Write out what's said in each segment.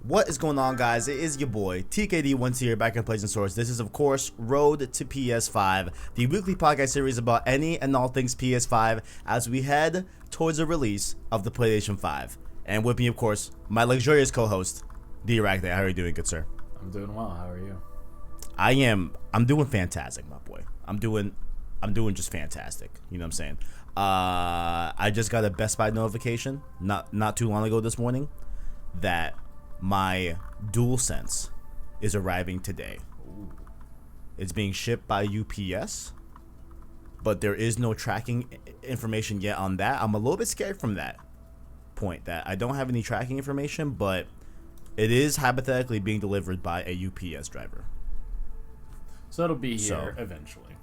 What is going on, guys? It is your boy TKD1 here, back in Plays Source. This is, of course, Road to PS5, the weekly podcast series about any and all things PS5 as we head towards the release of the PlayStation 5. And with me, of course, my luxurious co-host, the ArachKnight. How are you doing, good sir? I'm doing well. How are you? I'm doing fantastic, my boy. I'm doing just fantastic. You know what I'm saying? I just got a Best Buy notification not too long ago this morning that my DualSense is arriving today. Ooh. It's being shipped by UPS, but there is no tracking information yet on that. I'm a little bit scared from that point that I don't have any tracking information, but it is hypothetically being delivered by a UPS driver. So it'll be here eventually.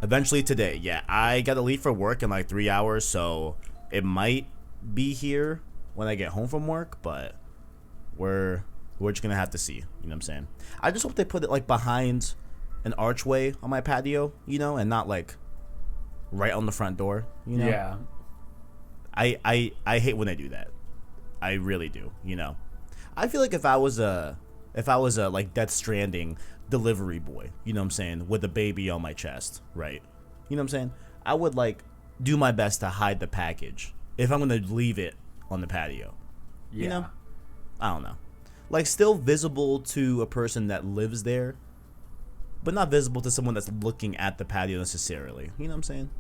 Eventually today, yeah. I got to leave for work in like 3 hours, so it might be here when I get home from work, but we're just gonna have to see. You know what I'm saying? I just hope they put it like behind an archway on my patio, you know, and not like right on the front door. You know? Yeah. I hate when they do that. I really do. You know, I feel like if I was a like Death Stranding delivery boy, you know what I'm saying, with a baby on my chest, right? You know what I'm saying? I would like do my best to hide the package if I'm gonna leave it on the patio. Yeah. You know? I don't know. Like, still visible to a person that lives there, but not visible to someone that's looking at the patio necessarily. You know what I'm saying?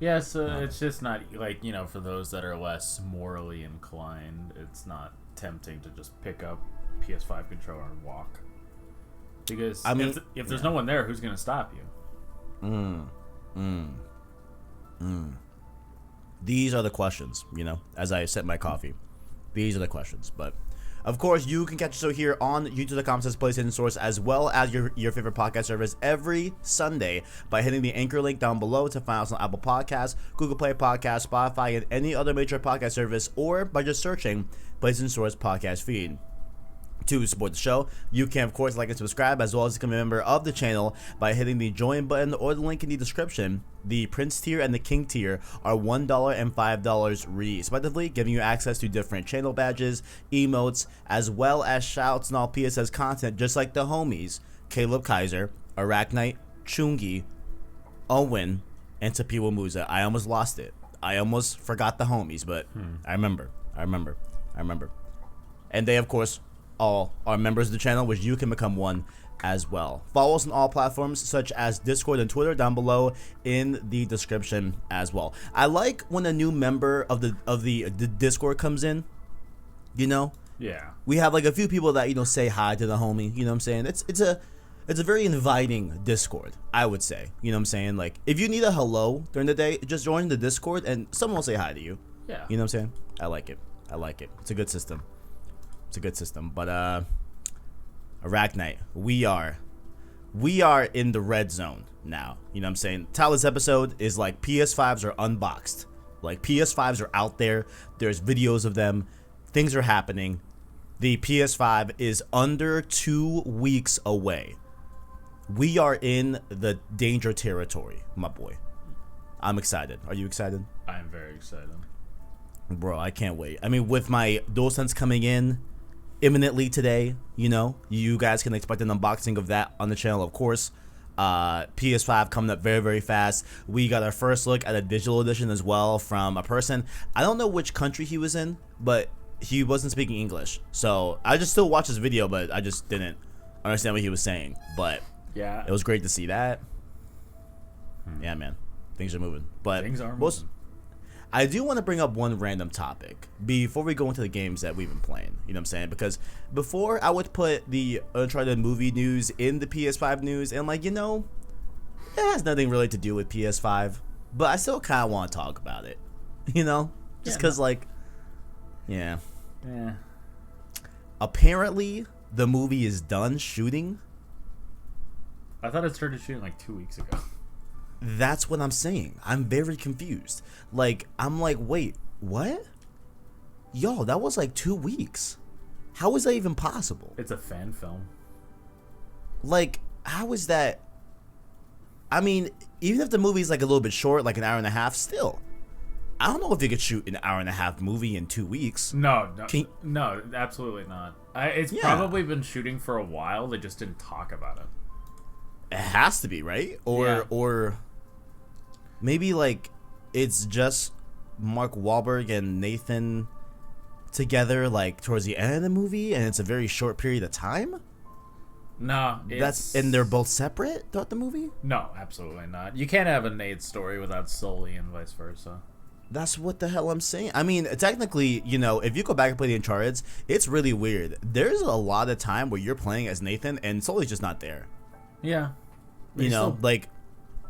Yeah, so it's just not, like, you know, for those that are less morally inclined, it's not tempting to just pick up PS5 controller and walk. Because, I mean, if there's no one there, who's going to stop you? These are the questions, you know, as I sip my coffee. These are the questions, but of course, you can catch us over here on youtube.com/PlayStation Source, as well as your favorite podcast service every Sunday by hitting the anchor link down below to find us on Apple Podcasts, Google Play Podcasts, Spotify, and any other major podcast service, or by just searching PlayStation Source podcast feed. To support the show, you can, of course, like and subscribe, as well as become a member of the channel by hitting the join button or the link in the description. The Prince tier and the King tier are $1 and $5 respectively, giving you access to different channel badges, emotes, as well as shouts and all PSS content, just like the homies Caleb Kaiser, ArachKnight, Chungi, Owen, and Tapiwa Musa. I almost lost it. I almost forgot the homies, but I remember. And they, of course, all are members of the channel, which you can become one as well. Follow us on all platforms such as Discord and Twitter down below in the description as well. I like when a new member of the Discord comes in, you know? Yeah. We have like a few people that, you know, say hi to the homie, you know what I'm saying? It's a very inviting Discord, I would say. You know what I'm saying? Like, if you need a hello during the day, just join the Discord and someone will say hi to you. Yeah. You know what I'm saying? I like it. It's a good system. But ArachKnight, we are in the red zone now. You know what I'm saying? Title of this episode is like PS5s are unboxed. Like, PS5s are out there. There's videos of them. Things are happening. The PS5 is under 2 weeks away. We are in the danger territory, my boy. I'm excited. Are you excited? I am very excited. Bro, I can't wait. I mean, with my DualSense coming in imminently today, you know, you guys can expect an unboxing of that on the channel, of course. PS5 coming up very, very fast. We got our first look at a digital edition as well from a person. I don't know which country he was in, but he wasn't speaking English. So I just still watched his video, but I just didn't understand what he was saying. But yeah, it was great to see that. Yeah, man. Things are moving. But things are moving. I do want to bring up one random topic before we go into the games that we've been playing. You know what I'm saying? Because before, I would put the Uncharted movie news in the PS5 news, and, like, you know, it has nothing really to do with PS5, but I still kind of want to talk about it. You know? Just because, like, yeah. Apparently, the movie is done shooting. I thought it started shooting like 2 weeks ago. That's what I'm saying. I'm very confused. Like, I'm like, wait, what? Yo, that was like 2 weeks. How is that even possible? It's a fan film. Like, how is that? I mean, even if the movie's like a little bit short, like an hour and a half, still. I don't know if you could shoot an hour and a half movie in 2 weeks. No, absolutely not. It's probably been shooting for a while. They just didn't talk about it. It has to be, right? Or maybe like it's just Mark Wahlberg and Nathan together like towards the end of the movie, and it's a very short period of time. No, and they're both separate throughout the movie. No, absolutely not. You can't have a Nate story without Sully and vice versa. That's what the hell I'm saying. I mean, technically, you know, if you go back and play the Uncharted, it's really weird. There's a lot of time where you're playing as Nathan and Sully's just not there. Yeah. You know, like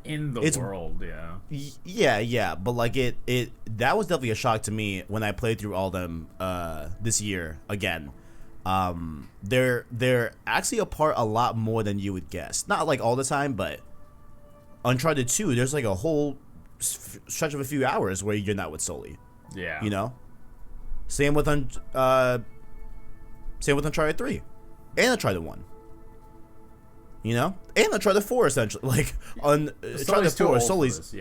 in the world, yeah, but like it that was definitely a shock to me when I played through all them this year again. They're actually apart a lot more than you would guess. Not like all the time, but Uncharted 2, there's like a whole stretch of a few hours where you're not with Sully. Yeah. You know? Same with Uncharted 3 and Uncharted 1. You know? And Uncharted 4 essentially. Like on Uncharted 4, Sully's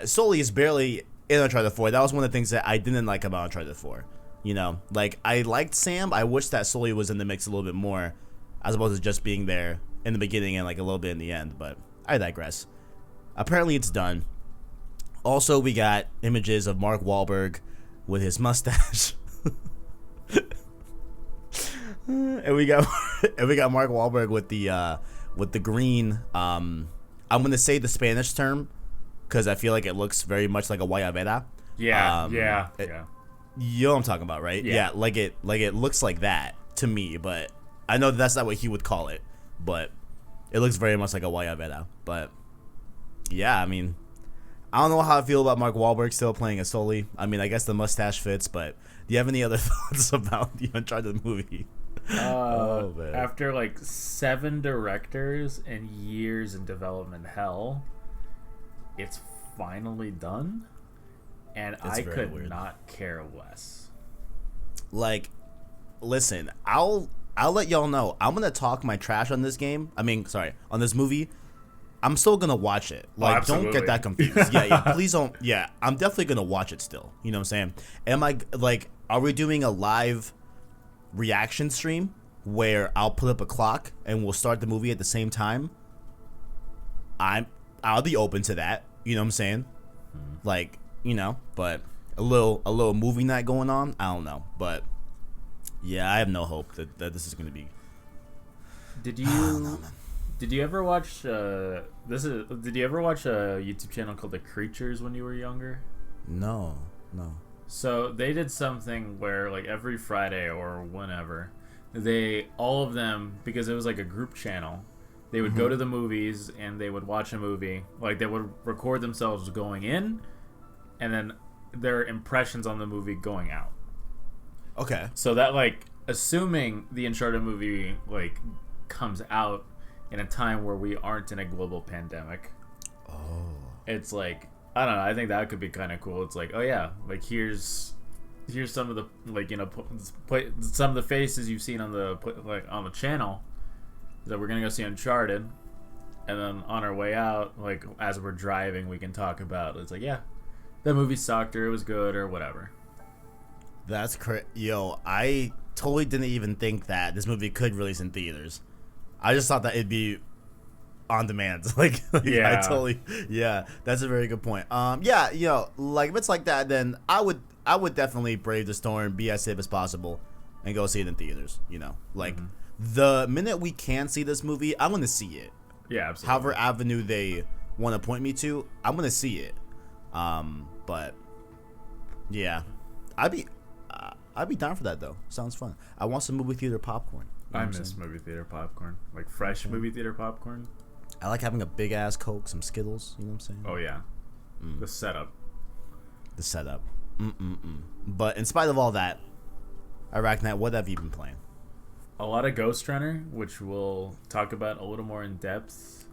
Sully is barely in Uncharted 4. That was one of the things that I didn't like about Uncharted 4. You know, like I liked Sam. I wish that Sully was in the mix a little bit more, as opposed to just being there in the beginning and like a little bit in the end. But I digress. Apparently, it's done. Also, we got images of Mark Wahlberg with his mustache, and we got Mark Wahlberg with the green. I'm gonna say the Spanish term because I feel like it looks very much like a guayabera. Yeah. You know what I'm talking about, right? Yeah, like it looks like that to me, but I know that's not what he would call it, but it looks very much like a guayabera. But yeah, I mean, I don't know how I feel about Mark Wahlberg still playing as Sully. I mean, I guess the mustache fits, but do you have any other thoughts about the Uncharted movie? After like 7 directors and years in development hell, it's finally done. And I could not care less. Like, listen, I'll let y'all know. I'm gonna talk my trash on this game. On this movie. I'm still gonna watch it. Like, don't get that confused. Please don't. Yeah, I'm definitely gonna watch it still. You know what I'm saying? Are we doing a live reaction stream where I'll put up a clock and we'll start the movie at the same time? I'll be open to that. You know what I'm saying? Like. You know, but a little movie night going on. I don't know, but yeah, I have no hope that this is going to be. Did you ever watch Did you ever watch a YouTube channel called The Creatures when you were younger? No. So they did something where like every Friday or whenever, all of them, because it was like a group channel, they would go to the movies and they would watch a movie. Like they would record themselves going in. And then their impressions on the movie going out. Okay. So that, like, assuming the Uncharted movie, like, comes out in a time where we aren't in a global pandemic. Oh. It's like, I don't know, I think that could be kind of cool. It's like, oh yeah, like, here's some of the, like, you know, some of the faces you've seen on the channel that we're going to go see Uncharted. And then on our way out, like, as we're driving, we can talk about, it's like, yeah. That movie sucked, or it was good, or whatever. That's crazy. Yo, I totally didn't even think that this movie could release in theaters. I just thought that it'd be on demand. Yeah. That's a very good point. Yeah, you know, like if it's like that, then I would definitely brave the storm, be as safe as possible, and go see it in theaters. You know, like the minute we can see this movie, I'm gonna see it. Yeah, absolutely. However avenue they want to point me to, I'm gonna see it. But yeah, I'd be down for that though. Sounds fun. I want some movie theater popcorn. I miss movie theater popcorn, like fresh movie theater popcorn. I like having a big ass Coke, some Skittles. You know what I'm saying? Oh yeah, the setup. But in spite of all that, ArachKnight, what have you been playing? A lot of Ghost Runner, which we'll talk about a little more in depth.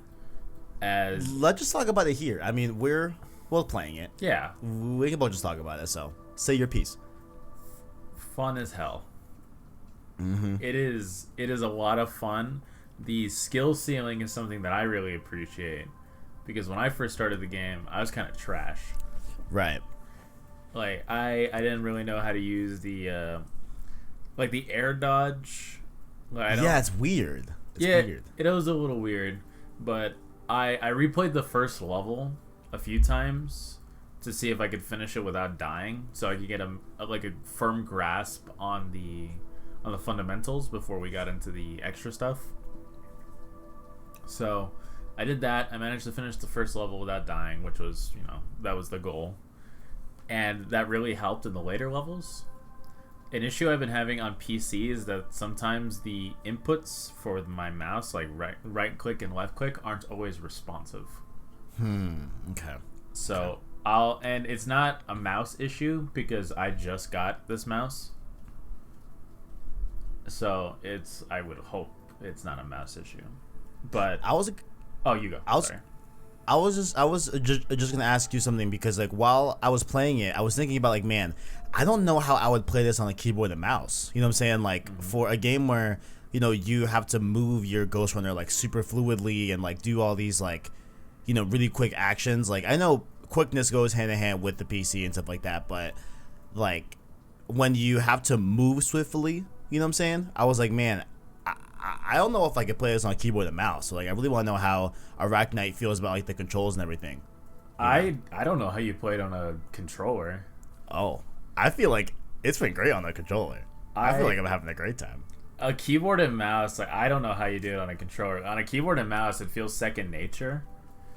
Let's just talk about it here. I mean, we're playing it. Yeah. We can both just talk about it, so say your piece. Fun as hell. It is a lot of fun. The skill ceiling is something that I really appreciate, because when I first started the game, I was kind of trash. Right. Like I didn't really know how to use the like the air dodge. Like, it's weird. It's weird. It was a little weird, but I replayed the first level a few times to see if I could finish it without dying, so I could get a firm grasp on the fundamentals before we got into the extra stuff. So I did that. I managed to finish the first level without dying, which was, that was the goal. And that really helped in the later levels. An issue I've been having on PC is that sometimes the inputs for my mouse, like right click and left click, aren't always responsive. Okay. So and it's not a mouse issue because I just got this mouse. So I would hope it's not a mouse issue. But you go. Sorry. I was just gonna ask you something, because like while I was playing it, I was thinking about like, man, I don't know how I would play this on a keyboard and mouse. You know what I'm saying? Like for a game where you have to move your Ghost Runner like super fluidly and like do all these like really quick actions. Like I know quickness goes hand in hand with the PC and stuff like that, but like when you have to move swiftly, you know what I'm saying? I was like, man, I don't know if I could play this on keyboard and mouse. So like I really want to know how ArachKnight feels about like the controls and everything. I don't know how you play it on a controller. Oh, I feel like it's been great on the controller. I feel like I'm having a great time. A keyboard and mouse, like I don't know how you do it on a controller. On a keyboard and mouse, it feels second nature.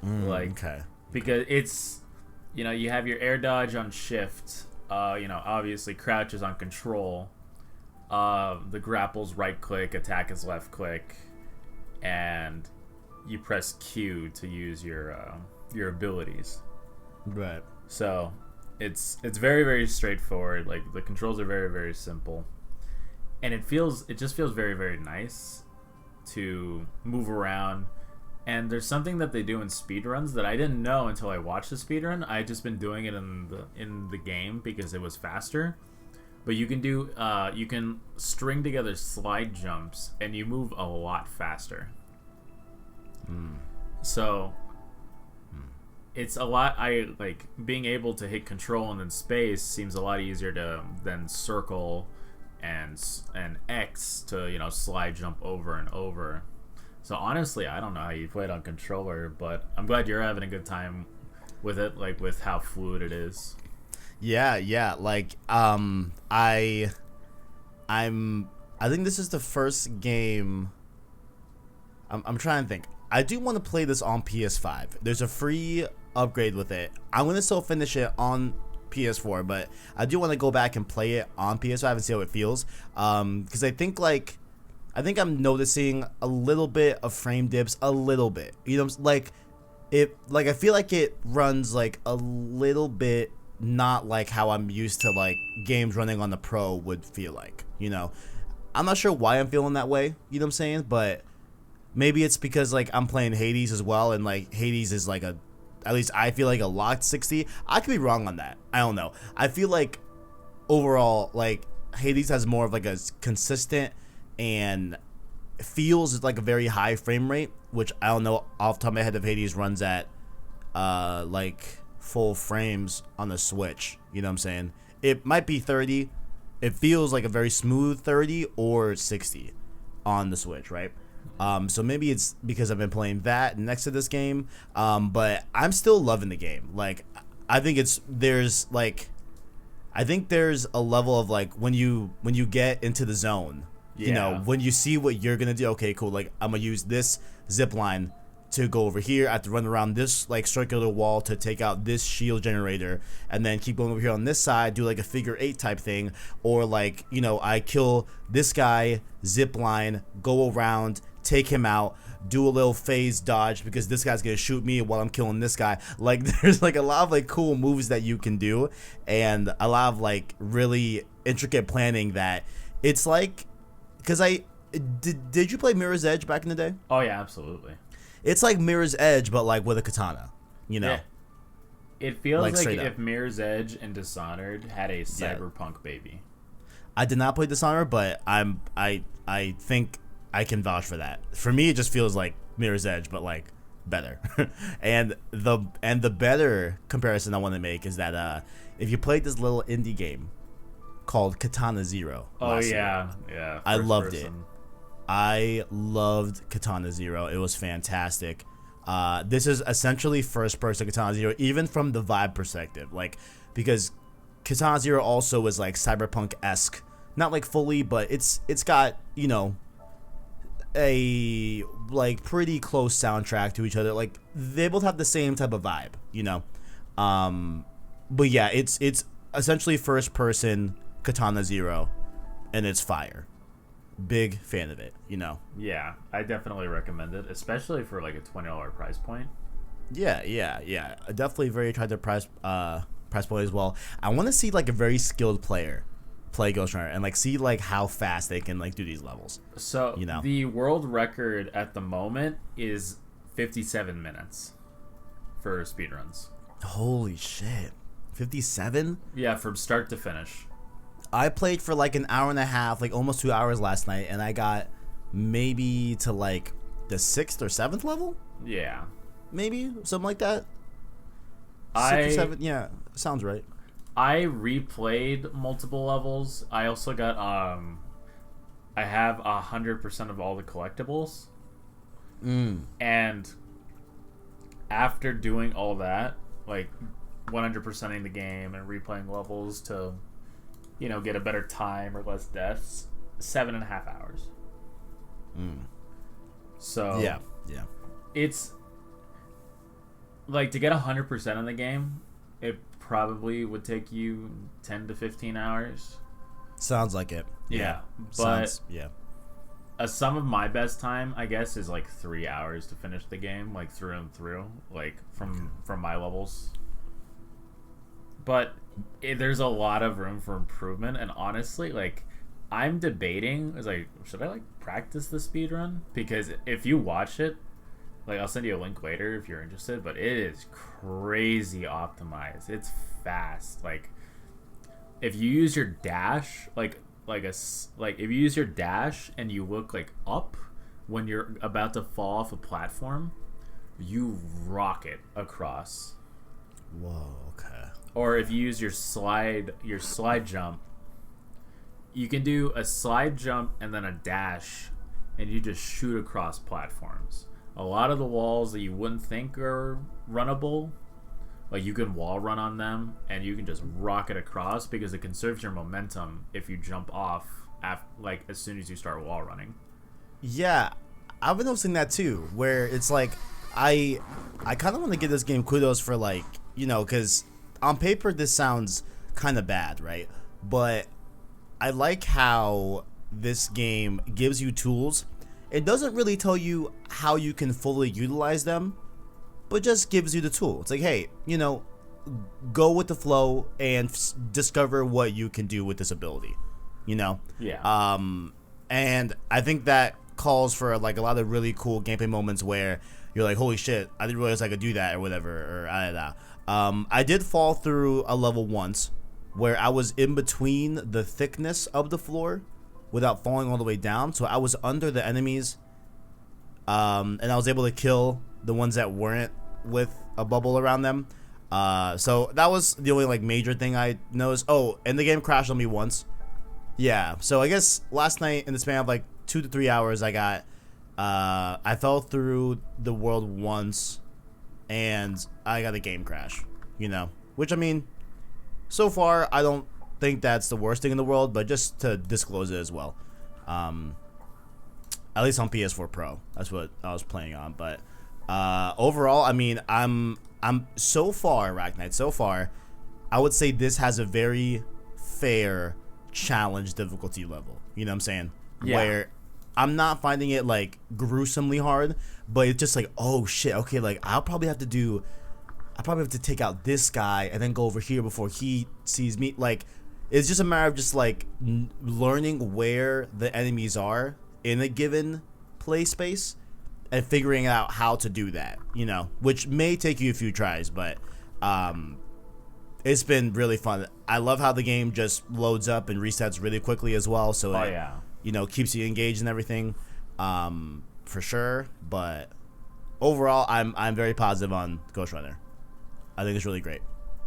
Okay. Because it's you have your air dodge on shift. Obviously crouch is on control. The grapple's right click, attack is left click, and you press Q to use your abilities. Right. So it's very, very straightforward. Like the controls are very, very simple, and it just feels very, very nice to move around. And there's something that they do in speedruns that I didn't know until I watched the speedrun. I had just been doing it in the game because it was faster. But you can string together slide jumps and you move a lot faster. So it's a lot. I like being able to hit control and then space seems a lot easier than circle and X to slide jump over and over. So honestly, I don't know how you play it on controller, but I'm glad you're having a good time with it, like with how fluid it is. Yeah. Like, I think this is the first game. I'm trying to think. I do want to play this on PS5. There's a free upgrade with it. I'm gonna still finish it on PS4, but I do want to go back and play it on PS5 and see how it feels. Because I think I'm noticing a little bit of frame dips, a little bit. Like I feel like it runs like a little bit. Not like how I'm used to like games running on the Pro would feel like, I'm not sure why I'm feeling that way, you know what I'm saying? But maybe it's because like I'm playing Hades as well, and like Hades is like at least I feel like a locked 60. I could be wrong on that. I don't know. I feel like overall like Hades has more of like a consistent and feels like a very high frame rate, which I don't know off the top of my head if Hades runs at like full frames on the Switch. You know what I'm saying? It might be 30. It feels like a very smooth 30 or 60 on the Switch, right? So maybe it's because I've been playing that next to this game. But I'm still loving the game. Like, I think there's a level of like when you get into the zone, when you see what you're gonna do. Okay, cool. Like I'm gonna use this zip line to go over here. I have to run around this like circular wall to take out this shield generator, and then keep going over here on this side, do like a figure 8 type thing, or like I kill this guy, zip line, go around, take him out, do a little phase dodge because this guy's gonna shoot me while I'm killing this guy. Like there's like a lot of like cool moves that you can do, and a lot of like really intricate planning that it's like, because did you play Mirror's Edge back in the day? Oh yeah, absolutely. It's like Mirror's Edge, but like with a katana, Yeah. It feels like if Mirror's Edge and Dishonored had a cyberpunk baby. I did not play Dishonored, but I think I can vouch for that. For me, it just feels like Mirror's Edge, but like better. and the better comparison I want to make is that if you played this little indie game called Katana Zero. Oh yeah, yeah. I loved it. I loved Katana Zero. It was fantastic. This is essentially first-person Katana Zero, even from the vibe perspective, like because Katana Zero also is like cyberpunk-esque, not like fully, but it's got, you know, a like pretty close soundtrack to each other. Like they both have the same type of vibe, you know. But yeah, it's essentially first-person Katana Zero, and it's fire. Big fan of it, you know. Yeah, I definitely recommend it, especially for like a $20 price point. Yeah. Definitely very attractive price point as well. I want to see like a very skilled player play Ghost Runner and like see like how fast they can like do these levels. So, you know, the world record at the moment is 57 minutes for speedruns. Holy shit. 57? Yeah, from start to finish. I played for like an hour and a half, like almost 2 hours last night, and I got maybe to like the 6th or 7th level? Yeah. Maybe, something like that. 6 or 7, yeah, sounds right. I replayed multiple levels. I also got, I have 100% of all the collectibles. And after doing all that, like 100%ing the game and replaying levels to, you know, get a better time or less deaths, 7.5 hours. So yeah, it's like to get 100% in the game, it probably would take you 10 to 15 hours. Sounds like it. Yeah, but a sum of my best time, I guess, is like 3 hours to finish the game, like through and through, like from my levels. But there's a lot of room for improvement, and honestly, like, I'm debating, is like, should I like practice the speed run? Because if you watch it, like, I'll send you a link later if you're interested, but it is crazy optimized. It's fast. Like, if you use your dash, if you use your dash and you look like up when you're about to fall off a platform, you rocket across. Whoa, okay. Or if you use your slide jump, you can do a slide jump and then a dash, and you just shoot across platforms. A lot of the walls that you wouldn't think are runnable, like you can wall run on them, and you can just rocket across because it conserves your momentum if you jump off as soon as you start wall running. Yeah, I've been noticing that too, where it's like I kind of want to give this game kudos for, like, you know, because on paper this sounds kind of bad, right? But I like how this game gives you tools. It doesn't really tell you how you can fully utilize them, but just gives you the tool. It's like, hey, you know, go with the flow and discover what you can do with this ability, you know? Yeah. And I think that calls for like a lot of really cool gameplay moments where you're like, holy shit, I didn't realize I could do that or whatever, or I did fall through a level once where I was in between the thickness of the floor without falling all the way down, so I was under the enemies, and I was able to kill the ones that weren't with a bubble around them. So that was the only like major thing I noticed. Oh, and the game crashed on me once. Yeah, so I guess last night in the span of like 2 to 3 hours, I fell through the world once, and I got a game crash, you know, which, I mean, so far I don't think that's the worst thing in the world, but just to disclose it as well, at least on PS4 Pro, that's what I was playing on. But overall, I mean, I'm so far, ArachKnight, so far, I would say this has a very fair challenge difficulty level, you know what I'm saying? Yeah. Where I'm not finding it like gruesomely hard, but it's just like, oh shit, okay, like I'll probably have to take out this guy and then go over here before he sees me. Like, it's just a matter of just like learning where the enemies are in a given play space and figuring out how to do that, you know, which may take you a few tries, but it's been really fun. I love how the game just loads up and resets really quickly as well, so you know, keeps you engaged and everything, for sure. But overall, I'm very positive on Ghost Runner. I think it's really great.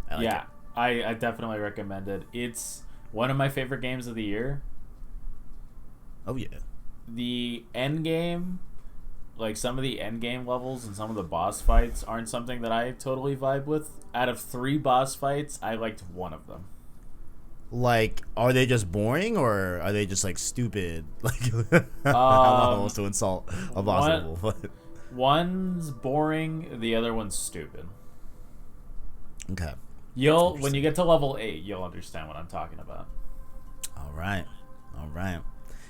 I like it. I definitely recommend it. It's one of my favorite games of the year. Oh yeah. The end game, like some of the end game levels and some of the boss fights aren't something that I totally vibe with. Out of 3 boss fights, I liked one of them. Like, are they just boring or are they just like stupid? Like, I'm not supposed to insult a boss level, but one's boring, the other one's stupid. Okay. When you get to level 8, you'll understand what I'm talking about. All right.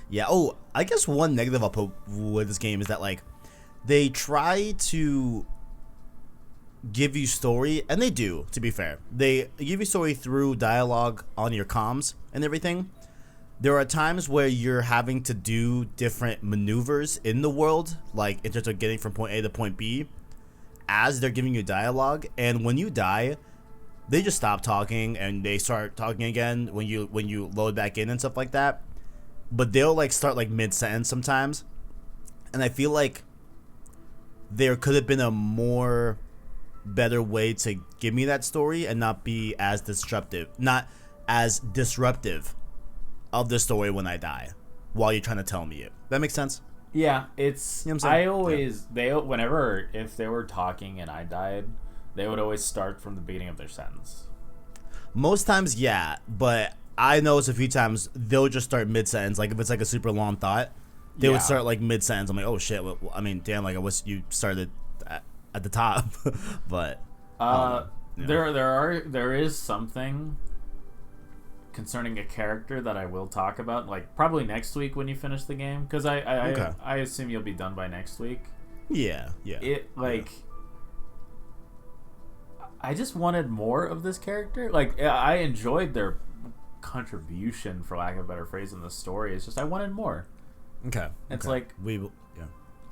Yeah. Oh, I guess one negative I'll put with this game is that like they try to give you story, and they do. To be fair, they give you story through dialogue on your comms and everything. There are times where you're having to do different maneuvers in the world, like in terms of getting from point A to point B, as they're giving you dialogue. And when you die, they just stop talking and they start talking again when you load back in and stuff like that. But they'll like start like mid-sentence sometimes, and I feel like there could have been a more better way to give me that story and not be as disruptive of the story when I die while you're trying to tell me it. That makes sense? Yeah, it's you know what I'm saying? I always whenever if they were talking and I died, they would always start from the beginning of their sentence. Most times, yeah, but I noticed a few times they'll just start mid-sentence. Like if it's like a super long thought, they would start like mid-sentence. I'm like, oh shit. Well, I mean, damn. Like I wish you started at the top, but there is something concerning a character that I will talk about, like probably next week when you finish the game, because I assume you'll be done by next week. Yeah. I just wanted more of this character. Like I enjoyed their contribution, for lack of a better phrase, in the story. It's just I wanted more. Okay. It's like yeah.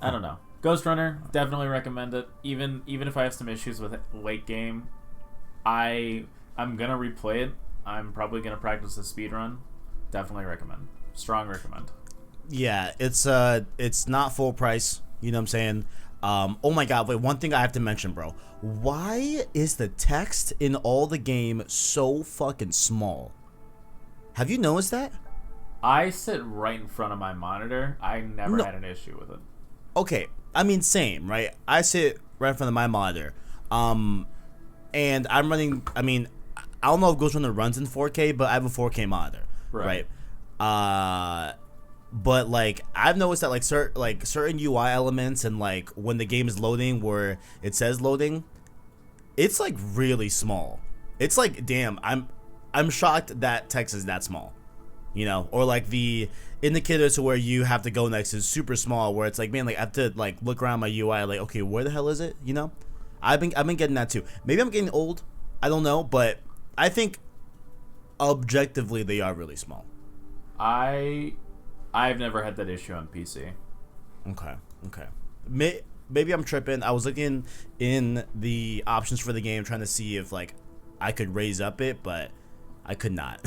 I don't know. Ghost Runner, definitely recommend it. Even if I have some issues with late game, I'm gonna replay it. I'm probably gonna practice the speed run. Definitely recommend. Strong recommend. Yeah, it's not full price. You know what I'm saying? Oh my god, wait, one thing I have to mention, bro. Why is the text in all the game so fucking small? Have you noticed that? I sit right in front of my monitor. I never had an issue with it. Okay, I mean, same, right? I sit right in front of my monitor. And I'm running, I mean, I don't know if Ghost Runner runs in 4K, but I have a 4K monitor, right? But like I've noticed that like certain UI elements and like when the game is loading where it says loading, it's like really small. It's like, damn, I'm shocked that text is that small, you know? Or like the indicator to where you have to go next is super small, where it's like, man, like I have to like look around my UI, like, okay, where the hell is it? You know? I've been getting that too. Maybe I'm getting old. I don't know, but I think objectively they are really small. I've never had that issue on PC. Okay. Maybe I'm tripping. I was looking in the options for the game trying to see if like I could raise up it, but I could not.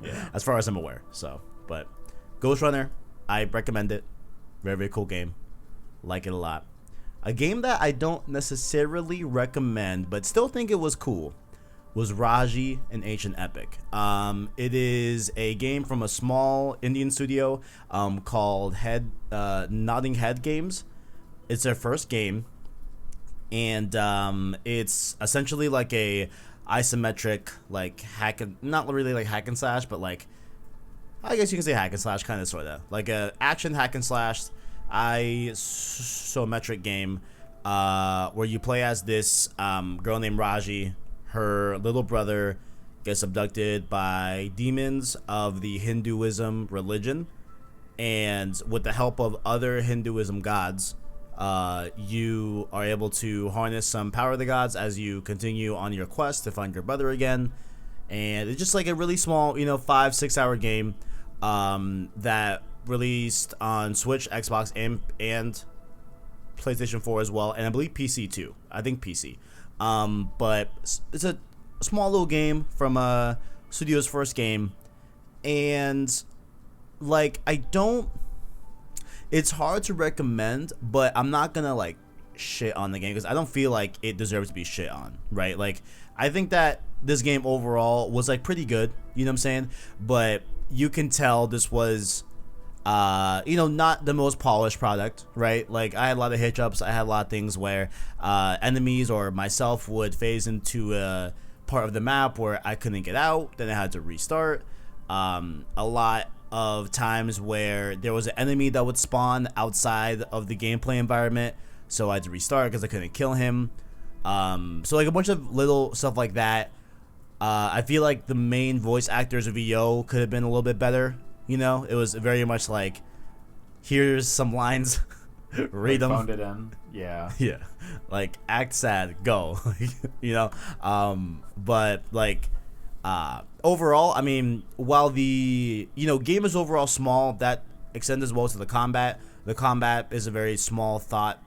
Yeah. As far as I'm aware. So, but Ghost Runner, I recommend it. Very, very cool game. Like it a lot. A game that I don't necessarily recommend, but still think it was cool, was Raji and Ancient Epic. It is a game from a small Indian studio called Nodding Head Games. It's their first game, and it's essentially like a isometric like not really like hack and slash, but like I guess you can say hack and slash, kind of sort of like a action hack and slash isometric game where you play as this girl named Raji. Her little brother gets abducted by demons of the Hinduism religion, and with the help of other Hinduism gods, you are able to harness some power of the gods as you continue on your quest to find your brother again. And it's just like a really small, 5-6 hour game that released on Switch, Xbox, and PlayStation 4 as well, and I believe PC too. I think PC. But it's a small little game from a studio's first game, and like it's hard to recommend, but I'm not gonna like shit on the game, because I don't feel like it deserves to be shit on, right? Like, I think that this game overall was like pretty good, you know what I'm saying? But you can tell this was not the most polished product, right? Like, I had a lot of hiccups. I had a lot of things where enemies or myself would phase into a part of the map where I couldn't get out, then I had to restart. A lot of times where there was an enemy that would spawn outside of the gameplay environment, so I had to restart because I couldn't kill him. So like a bunch of little stuff like that. I feel like the main voice actor's VO could have been a little bit better. You know, it was very much like, here's some lines, read them. Phoned it in. Yeah. Yeah. Like, act sad, go. But like, overall, I mean, while the game is overall small, that extends as well to the combat. The combat is a very small thought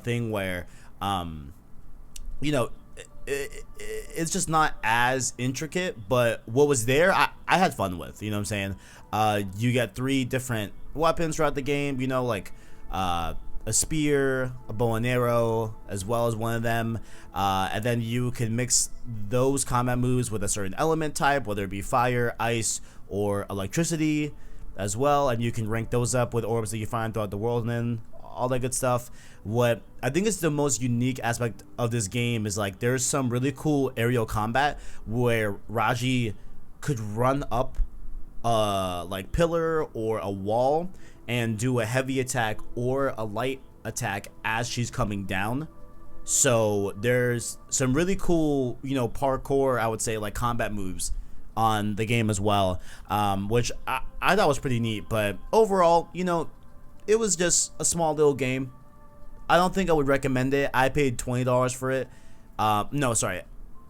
thing where, it's just not as intricate, but what was there, I had fun with, you know what I'm saying? You get 3 different weapons throughout the game, like a spear, a bow and arrow, as well as one of them, and then you can mix those combat moves with a certain element type, whether it be fire, ice, or electricity as well, and you can rank those up with orbs that you find throughout the world, and then all that good stuff. What I think is the most unique aspect of this game is like there's some really cool aerial combat where Raji could run up a like pillar or a wall and do a heavy attack or a light attack as she's coming down. So there's some really cool, parkour, I would say, like combat moves on the game as well, which I thought was pretty neat. But overall, it was just a small little game. I don't think I would recommend it. I paid $20 for it. No, sorry,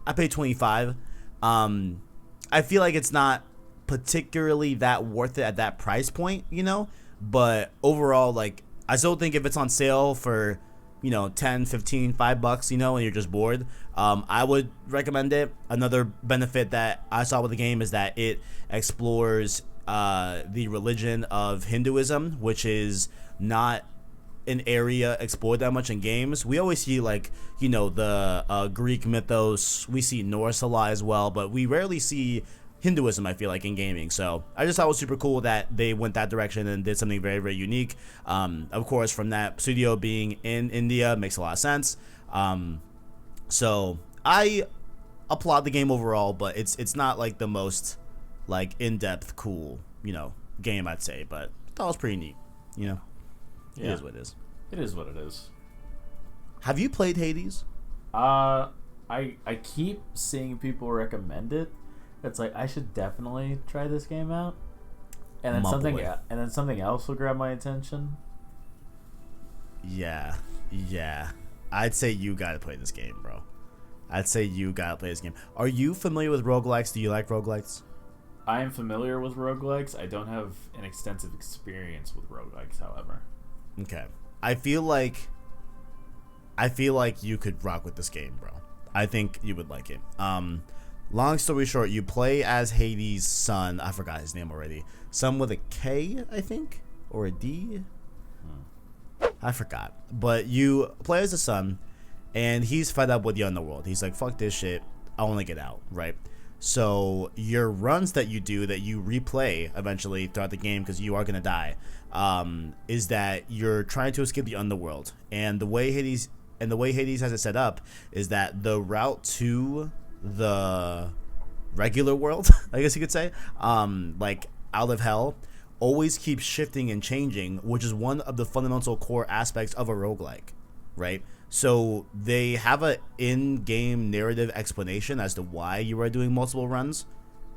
I paid $25. I feel like it's not particularly that worth it at that price point, but overall, like, I still think if it's on sale for 10, 15, $5, and you're just bored, I would recommend it. Another benefit that I saw with the game is that it explores the religion of Hinduism, which is not an area explored that much in games. We always see like the Greek mythos, we see Norse a lot as well, but we rarely see Hinduism, I feel like, in gaming. So I just thought it was super cool that they went that direction and did something very, very unique. Of course, from that studio being in India makes a lot of sense. So I applaud the game overall, but it's not like the most like in-depth cool game, I'd say, but I thought it was pretty neat. Yeah. It is what it is. It is what it is. Have you played Hades? I keep seeing people recommend it. It's like I should definitely try this game out, and then something else will grab my attention. Yeah. I'd say you gotta play this game, bro. Are you familiar with roguelikes? Do you like roguelikes? I am familiar with roguelikes. I don't have an extensive experience with roguelikes, however. Okay. I feel like you could rock with this game, bro. I think you would like it. Long story short, you play as Hades' son. I forgot his name already. Son with a K, I think? Or a D? I forgot. But you play as a son, and he's fed up with the underworld. He's like, fuck this shit. I want to get out, right? So your runs that you do, that you replay eventually throughout the game because you are going to die, is that you're trying to escape the underworld. And the way Hades has it set up is that the route to the regular world, I guess you could say, like out of hell, always keeps shifting and changing, which is one of the fundamental core aspects of a roguelike, right? So they have a in-game narrative explanation as to why you are doing multiple runs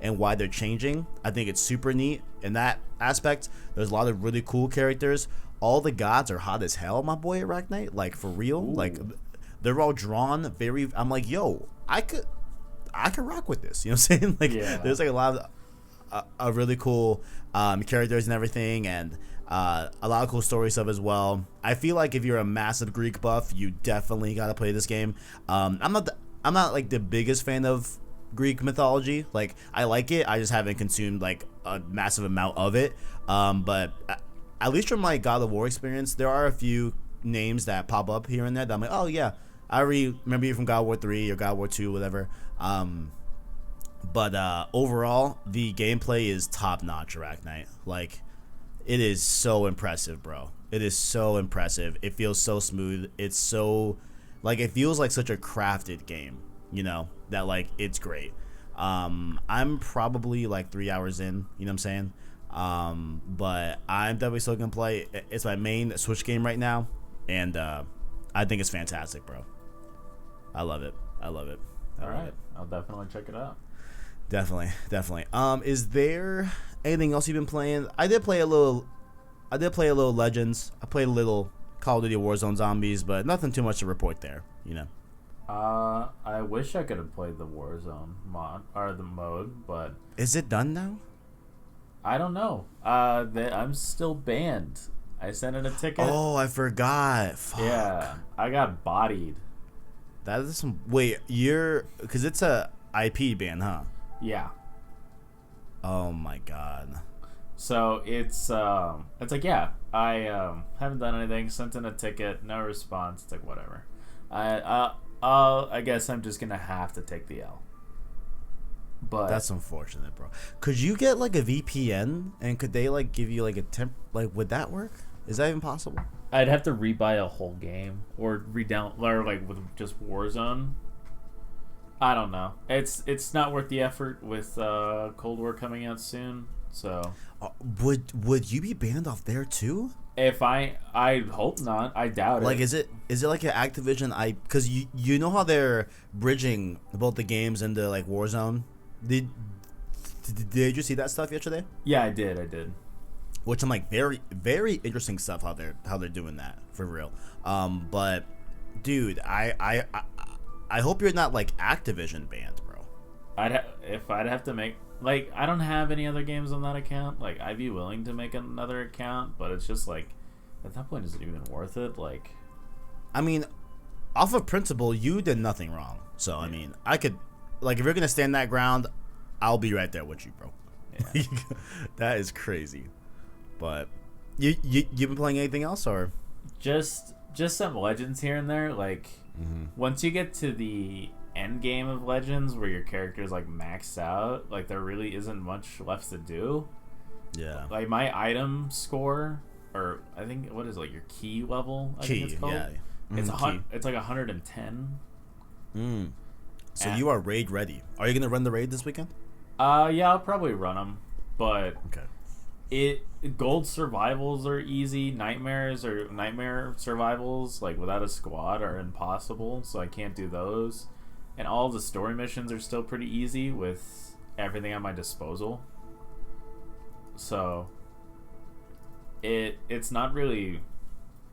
and why they're changing. I think it's super neat in that aspect. There's a lot of really cool characters. All the gods are hot as hell, my boy ArachKnight. Like, for real. Ooh. Like, they're all drawn very... I'm like, yo, I could rock with this. You know what I'm saying? Like, yeah. There's like a lot of really cool characters and everything, and a lot of cool story stuff as well. I feel like if you're a massive Greek buff, you definitely gotta play this game. I'm not like the biggest fan of Greek mythology. Like, I like it, I just haven't consumed like a massive amount of it. But at least from my God of War experience, there are a few names that pop up here and there that I'm like, oh yeah, I already remember you from God of War 3 or God of War 2, whatever. But overall, the gameplay is top notch. ArachKnight, like, it is so impressive, bro. It is so impressive. It feels so smooth. It's so, like, it feels like such a crafted game, you know, that like it's great. I'm probably like 3 hours in, you know what I'm saying? But I'm definitely still gonna play. It's my main Switch game right now, and I think it's fantastic, bro. I love it. I love it. All right, I'll definitely check it out. Definitely. Is there anything else you've been playing? I did play a little Legends. I played a little Call of Duty Warzone Zombies, but nothing too much to report there, you know. I wish I could have played the Warzone mode, but is it done now? I don't know. I'm still banned. I sent in a ticket. Oh, I forgot. Fuck. Yeah, I got bodied. That is some. Wait, because it's a IP ban, huh? Yeah. Oh my god. So it's like, yeah, I haven't done anything, sent in a ticket, no response. It's like, whatever. I guess I'm just gonna have to take the L. But that's unfortunate, bro. Could you get like a VPN and could they like give you like a temp? Like, would that work? Is that even possible? I'd have to rebuy a whole game or or like with just Warzone. I don't know. It's not worth the effort with Cold War coming out soon. So would you be banned off there too? If I hope not. I doubt like, it. Is it like an Activision? Because you know how they're bridging both the games into like Warzone. Did you see that stuff yesterday? Yeah, I did. Which I'm like, very very interesting stuff how they're doing that for real. But dude, I hope you're not like Activision banned, bro. If I'd have to make, like, I don't have any other games on that account. Like, I'd be willing to make another account, but it's just like, at that point, is it even worth it? Like, I mean, off of principle, you did nothing wrong. So I mean, I could, like, if you're gonna stand that ground, I'll be right there with you, bro. Yeah. That is crazy. But you've been playing anything else, or just some Legends here and there? Like, once you get to the end game of Legends where your character is like maxed out, like, there really isn't much left to do. Yeah. Like, my item score, or I think, what is it, like your key level? I think it's called. Yeah. It's like 110. So you are raid ready. Are you gonna run the raid this weekend? Yeah, I'll probably run them, but okay. Gold survivals are easy. Nightmare survivals, like without a squad, are impossible, so I can't do those. And all the story missions are still pretty easy with everything at my disposal. So it's not really,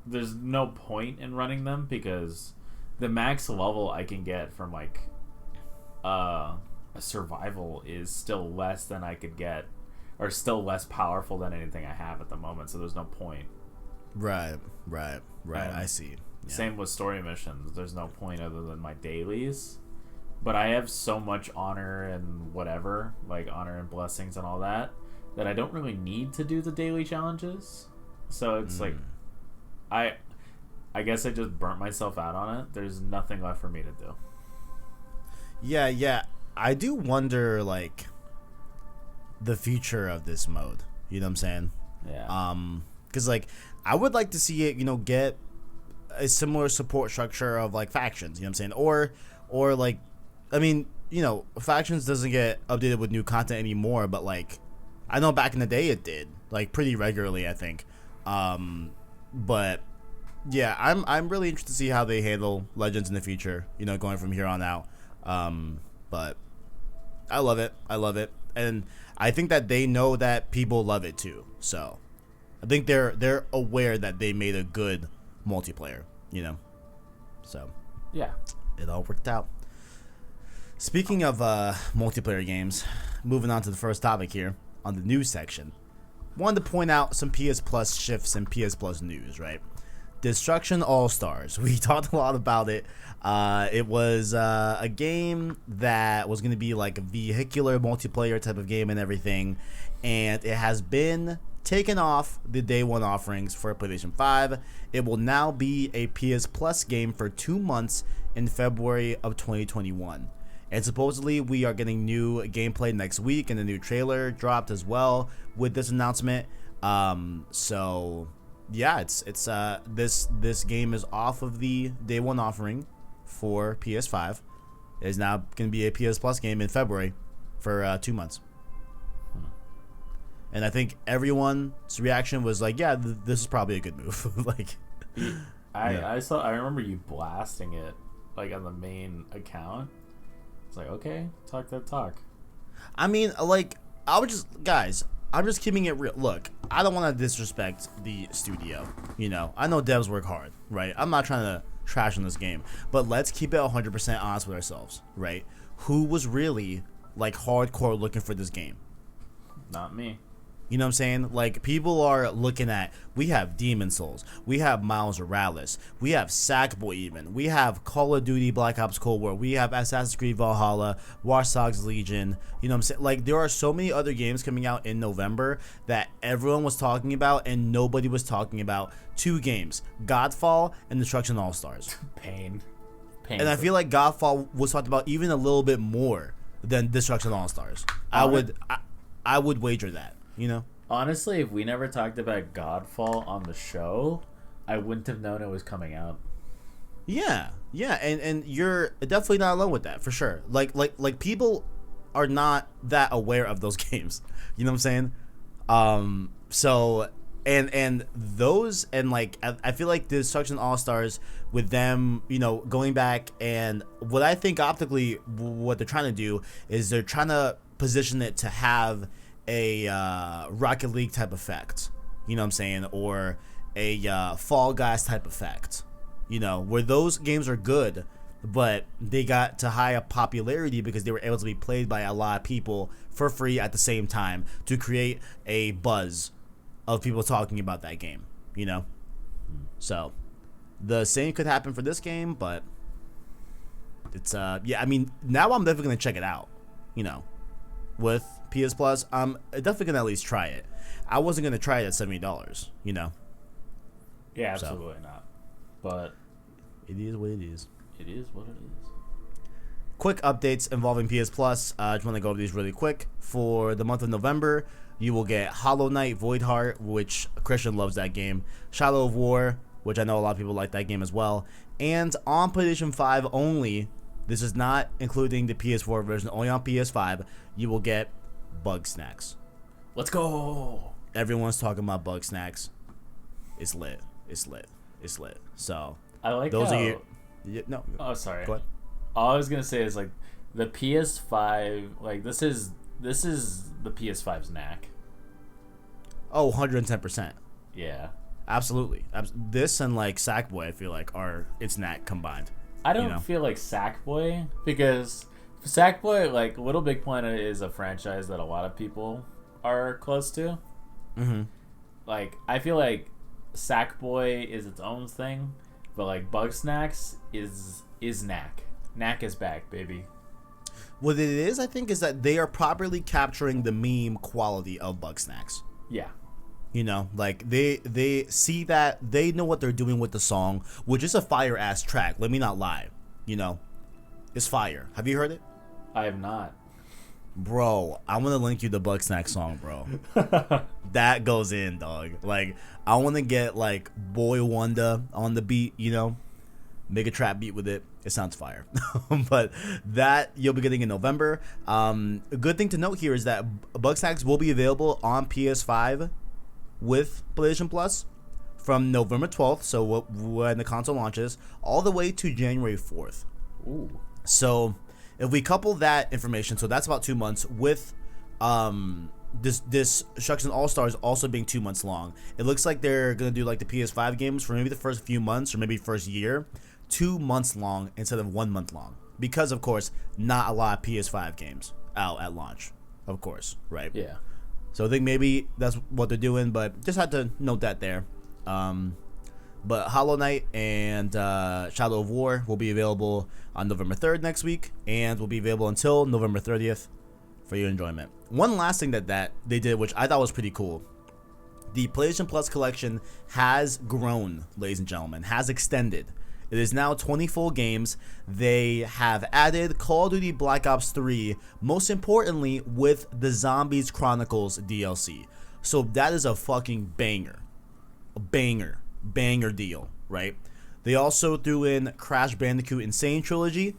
there's no point in running them because the max level I can get from like a survival is still less than I could get, or still less powerful than anything I have at the moment, so there's no point. Right. I see. Yeah. Same with story missions. There's no point other than my dailies. But I have so much honor and whatever, like honor and blessings and all that, that I don't really need to do the daily challenges. So it's like, I guess I just burnt myself out on it. There's nothing left for me to do. Yeah. I do wonder, like, the future of this mode. You know what I'm saying? Yeah. Because, like, I would like to see it, you know, get a similar support structure of, like, factions. You know what I'm saying? Or like, I mean, you know, factions doesn't get updated with new content anymore, but, like, I know back in the day it did, like, pretty regularly, I think. But yeah, I'm really interested to see how they handle Legends in the future, you know, going from here on out. But I love it, and I think that they know that people love it too. So I think they're aware that they made a good multiplayer, you know. So yeah, it all worked out. Speaking of multiplayer games, moving on to the first topic here on the news section, wanted to point out some PS Plus shifts and PS Plus news, right? Destruction All-Stars. We talked a lot about it. It was a game that was going to be like a vehicular multiplayer type of game and everything, and it has been taken off the day one offerings for PlayStation 5. It will now be a PS Plus game for 2 months in February of 2021. And supposedly we are getting new gameplay next week, and a new trailer dropped as well with this announcement. So yeah, it's this game is off of the day one offering for PS5. It is now going to be a PS Plus game in February for 2 months. And I think everyone's reaction was like, yeah, this is probably a good move. Like, I remember you blasting it like on the main account. It's like, okay, talk that talk. I mean, like, I'm just keeping it real. Look, I don't want to disrespect the studio. You know, I know devs work hard, right? I'm not trying to trash on this game, but let's keep it 100% honest with ourselves, right? Who was really like hardcore looking for this game? Not me. You know what I'm saying? Like, people are looking at, we have Demon Souls, we have Miles Morales, we have Sackboy even, we have Call of Duty Black Ops Cold War, we have Assassin's Creed Valhalla, Watch Dogs Legion, you know what I'm saying? Like, there are so many other games coming out in November that everyone was talking about and nobody was talking about. 2 games, Godfall and Destruction All-Stars. Pain. And I feel like Godfall was talked about even a little bit more than Destruction All-Stars. I would wager that. You know, honestly, if we never talked about Godfall on the show, I wouldn't have known it was coming out. Yeah, and you're definitely not alone with that, for sure. Like people are not that aware of those games. You know what I'm saying? So and those, and like I feel like the Destruction All-Stars, with them, you know, going back, and what I think optically what they're trying to do is they're trying to position it to have a Rocket League type effect, you know what I'm saying, or a Fall Guys type effect, you know, where those games are good, but they got to high popularity because they were able to be played by a lot of people for free at the same time to create a buzz of people talking about that game, you know. So the same could happen for this game, but it's yeah, I mean, now I'm definitely gonna check it out, you know. With PS Plus, I'm definitely gonna at least try it. I wasn't gonna try it at $70, you know. Yeah, absolutely not. But it is what it is. It is what it is. Quick updates involving PS Plus. I just want to go over these really quick. For the month of November, you will get Hollow Knight Voidheart, which Christian loves that game. Shadow of War, which I know a lot of people like that game as well. And on PlayStation 5 only, this is not including the PS4 version, only on PS5, you will get Bug Snacks. Let's go! Everyone's talking about Bug Snacks. It's lit. It's lit. It's lit. So, I like those how... are your... Yeah, no. Oh, sorry. Go ahead. All I was going to say is, like, the PS5, like, this is the PS5's knack. Oh, 110%. Yeah. Absolutely. This and, like, Sackboy, I feel like, are its knack combined. I don't feel like Sackboy, because Sackboy, like, Little Big Planet is a franchise that a lot of people are close to. Mm-hmm. Like, I feel like Sackboy is its own thing, but, like, Bug Snacks is knack. Knack is back, baby. What it is, I think, is that they are properly capturing the meme quality of Bug Snacks. Yeah. You know, like, they see that, they know what they're doing with the song, which is a fire-ass track. Let me not lie. You know, it's fire. Have you heard it? I have not. Bro, I'm going to link you the Bug Snack song, bro. That goes in, dog. Like, I want to get, like, Boy Wonder on the beat, you know? Make a trap beat with it. It sounds fire. But that you'll be getting in November. A good thing to note here is that Bug Snacks will be available on PS5 with PlayStation Plus from November 12th, so when the console launches, all the way to January 4th. Ooh. So if we couple that information, so that's about 2 months, with this Destruction All-Stars also being 2 months long, it looks like they're going to do like the PS5 games for maybe the first few months or maybe first year, 2 months long instead of 1 month long. Because, of course, not a lot of PS5 games out at launch, of course, right? Yeah. So I think maybe that's what they're doing, but just had to note that there. But Hollow Knight and Shadow of War will be available on November 3rd next week, and will be available until November 30th for your enjoyment. One last thing that they did, which I thought was pretty cool, The PlayStation Plus collection has grown, ladies and gentlemen, has extended. It is now 20 full games. They have added Call of Duty Black Ops 3, most importantly, with the Zombies Chronicles DLC. So that is a fucking banger. A banger deal, right? They also threw in Crash Bandicoot Insane Trilogy.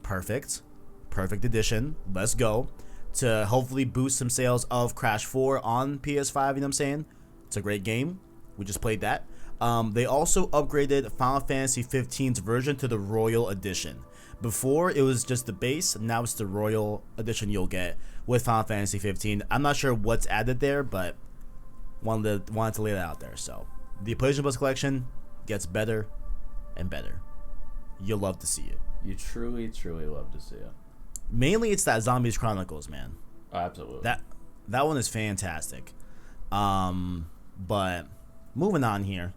Perfect addition. Let's go. To hopefully boost some sales of Crash 4 on PS5, you know what I'm saying? It's a great game. We just played that. They also upgraded Final Fantasy 15's version to the Royal Edition. Before, it was just the base. Now it's the Royal Edition you'll get with Final Fantasy 15. I'm not sure what's added there, but wanted to lay that out there. So, the PlayStation Plus collection gets better and better. You'll love to see it. You truly, truly love to see it. Mainly, it's that Zombies Chronicles, man. Oh, absolutely. That one is fantastic. But moving on here.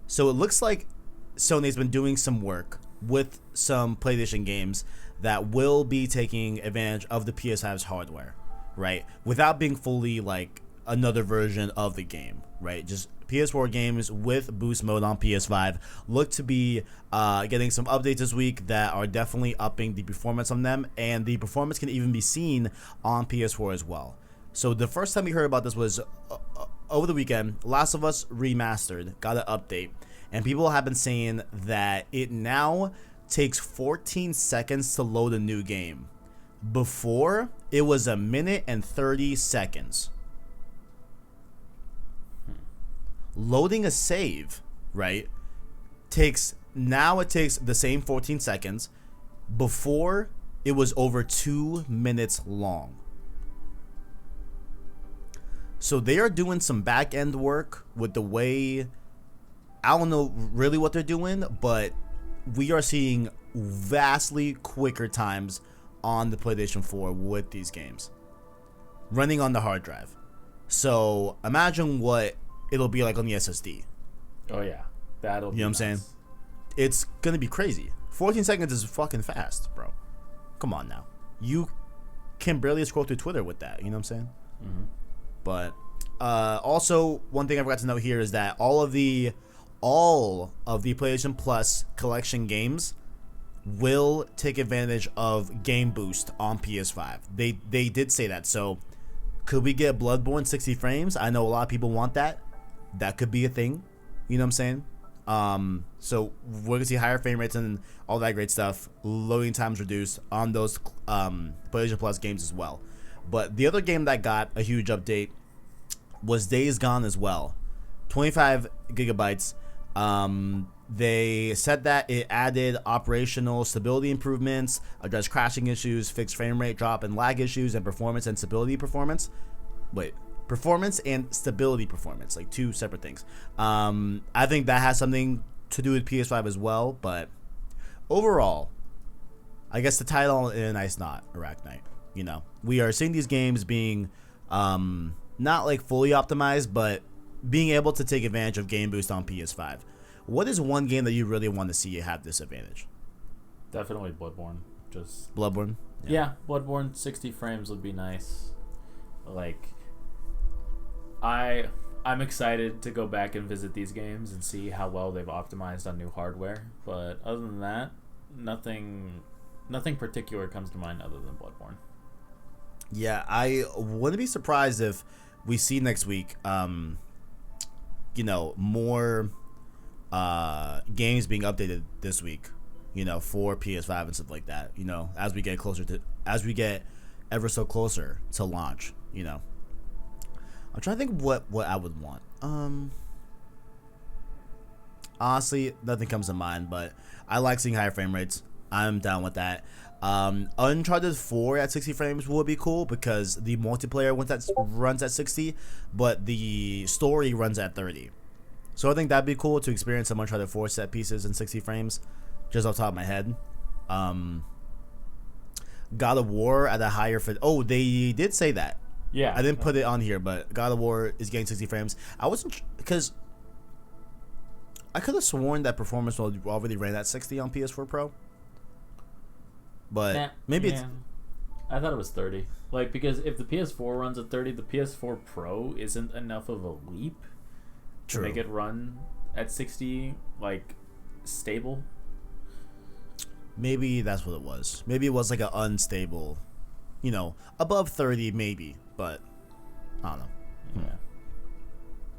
So it looks like Sony's been doing some work with some PlayStation games that will be taking advantage of the PS5's hardware, right? Without being fully like another version of the game, right? Just PS4 games with boost mode on PS5 look to be getting some updates this week that are definitely upping the performance on them, and the performance can even be seen on PS4 as well. So the first time we heard about this was over the weekend. Last of Us Remastered got an update, and people have been saying that it now takes 14 seconds to load a new game. Before, it was a minute and 30 seconds. Loading a save, right, takes the same 14 seconds. Before, it was over 2 minutes long. So they are doing some back end work with the way, I don't know really what they're doing, but we are seeing vastly quicker times on the PlayStation 4 with these games running on the hard drive. So imagine what it'll be like on the SSD. Oh yeah, that'll be you know what I'm saying? It's gonna be crazy. 14 seconds is fucking fast, bro. Come on now. You can barely scroll through Twitter with that. You know what I'm saying? Mm-hmm. But also, one thing I forgot to note here is that all of the PlayStation Plus collection games will take advantage of Game Boost on PS5. They did say that. So could we get Bloodborne 60 frames? I know a lot of people want that. That could be a thing. You know what I'm saying? So we're gonna see higher frame rates and all that great stuff. Loading times reduced on those PlayStation Plus games as well. But the other game that got a huge update was Days Gone as well. 25 gigabytes. They said that it added operational stability improvements, addressed crashing issues, fixed frame rate drop and lag issues, and performance and stability performance. Performance and stability performance, like two separate things. I think that has something to do with PS5 as well, but overall, I guess the title in a nice knot, ArachKnight. You know, we are seeing these games being not like fully optimized, but being able to take advantage of Game Boost on PS5. What is one game that you really want to see you have this advantage? Definitely Bloodborne. Just Bloodborne? Yeah, Bloodborne 60 frames would be nice. Like, I'm excited to go back and visit these games and see how well they've optimized on new hardware. But other than that, nothing particular comes to mind other than Bloodborne. Yeah, I wouldn't be surprised if we see next week, more games being updated this week, for PS5 and stuff like that. As we get ever so closer to launch. I'm trying to think what I would want. Honestly, nothing comes to mind, but I like seeing higher frame rates. I'm down with that. Uncharted 4 at 60 frames would be cool because the multiplayer runs at 60, but the story runs at 30. So I think that'd be cool to experience some Uncharted 4 set pieces in 60 frames, just off the top of my head. God of War at a higher Oh, they did say that. Yeah. I didn't put it on here, but God of War is getting 60 frames. I wasn't, because I could have sworn that performance mode already ran at 60 on PS4 Pro. But maybe it's I thought it was 30. Like, because if the PS4 runs at 30, the PS4 Pro isn't enough of a leap to make it run at 60, like, stable. Maybe that's what it was. Maybe it was like an unstable, you know, above 30 maybe, but I don't know. Yeah.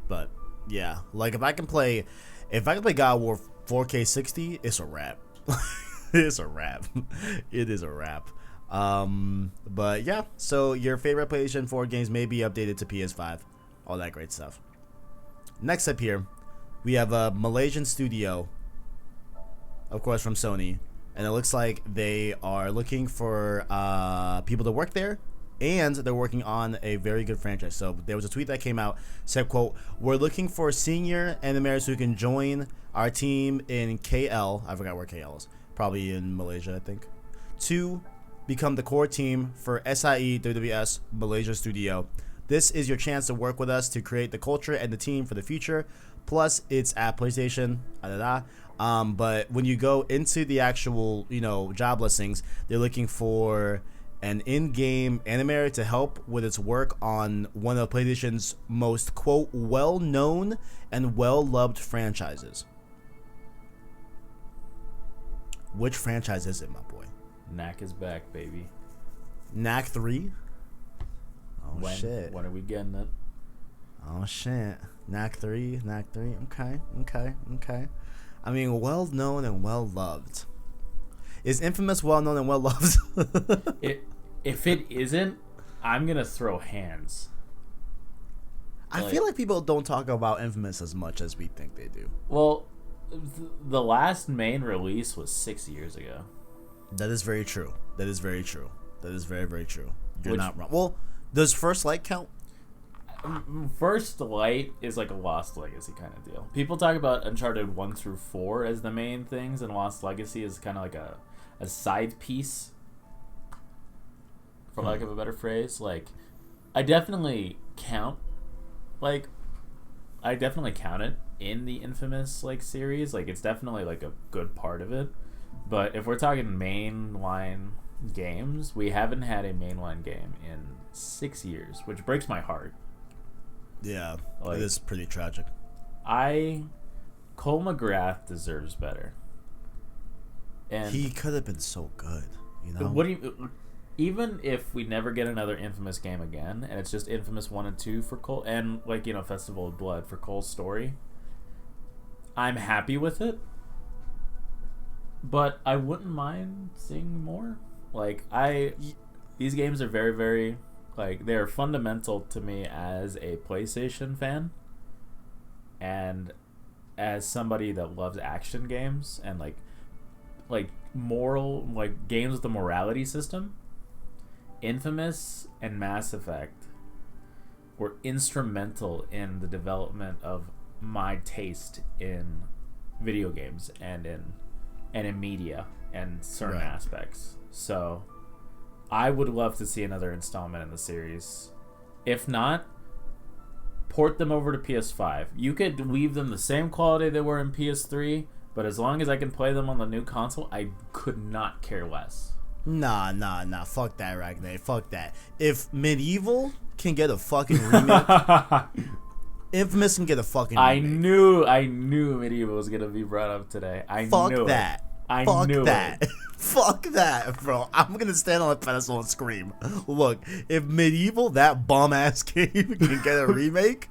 But yeah, like if I can play God of War 4K 60, it's a wrap. It's a wrap. It is a wrap. But yeah, so your favorite PlayStation 4 games may be updated to PS5, all that great stuff. Next up here, we have a Malaysian studio, of course from Sony, and it looks like they are looking for people to work there, and they're working on a very good franchise. So there was a tweet that came out, said, quote, "We're looking for senior animators who can join our team in KL," I forgot where KL is, probably in Malaysia, I think, "to become the core team for SIE WWS Malaysia Studio. This is your chance to work with us to create the culture and the team for the future. Plus, it's at PlayStation, but when you go into the actual, you know, job listings, they're looking for an in-game animator to help with its work on one of PlayStation's most, quote, well-known and well-loved franchises." Which franchise is it, my boy? Knack is back, baby. Knack 3? Oh, shit. When are we getting it? Oh, shit. Knack 3. Okay. I mean, well-known and well-loved. Is Infamous well-known and well-loved? If it isn't, I'm going to throw hands. I feel like people don't talk about Infamous as much as we think they do. Well, the last main release was 6 years ago. That is very true. That is very, very true. You're not wrong. Well, does First Light count? First Light is like a Lost Legacy kind of deal. People talk about Uncharted 1 through 4 as the main things, and Lost Legacy is kind of like a side piece, for lack of a better phrase. Like, I definitely count it in the Infamous, like, series. Like, it's definitely, like, a good part of it. But if we're talking mainline games, we haven't had a mainline game in 6 years, which breaks my heart. Yeah, like, it is pretty tragic. Cole McGrath deserves better. And he could have been so good, you know? Even if we never get another Infamous game again, and it's just Infamous 1 and 2 for Cole, and, like, you know, Festival of Blood for Cole's story, I'm happy with it. But I wouldn't mind seeing more. Like, these games are very, very, like, they're fundamental to me as a PlayStation fan, and as somebody that loves action games and like moral, like, games with a morality system. Infamous and Mass Effect were instrumental in the development of my taste in video games and in media and certain aspects. So I would love to see another installment in the series. If not, port them over to PS5. You could leave them the same quality they were in PS3, but as long as I can play them on the new console, I could not care less. Nah. Fuck that, ArachKnight. Fuck that. If Medieval can get a fucking remake, Infamous can get a fucking remake. I knew Medieval was gonna be brought up today. Fuck knew that. I Fuck knew that. it. Fuck that, bro. I'm gonna stand on a pedestal and scream. Look, if Medieval, that bum ass game, can get a remake,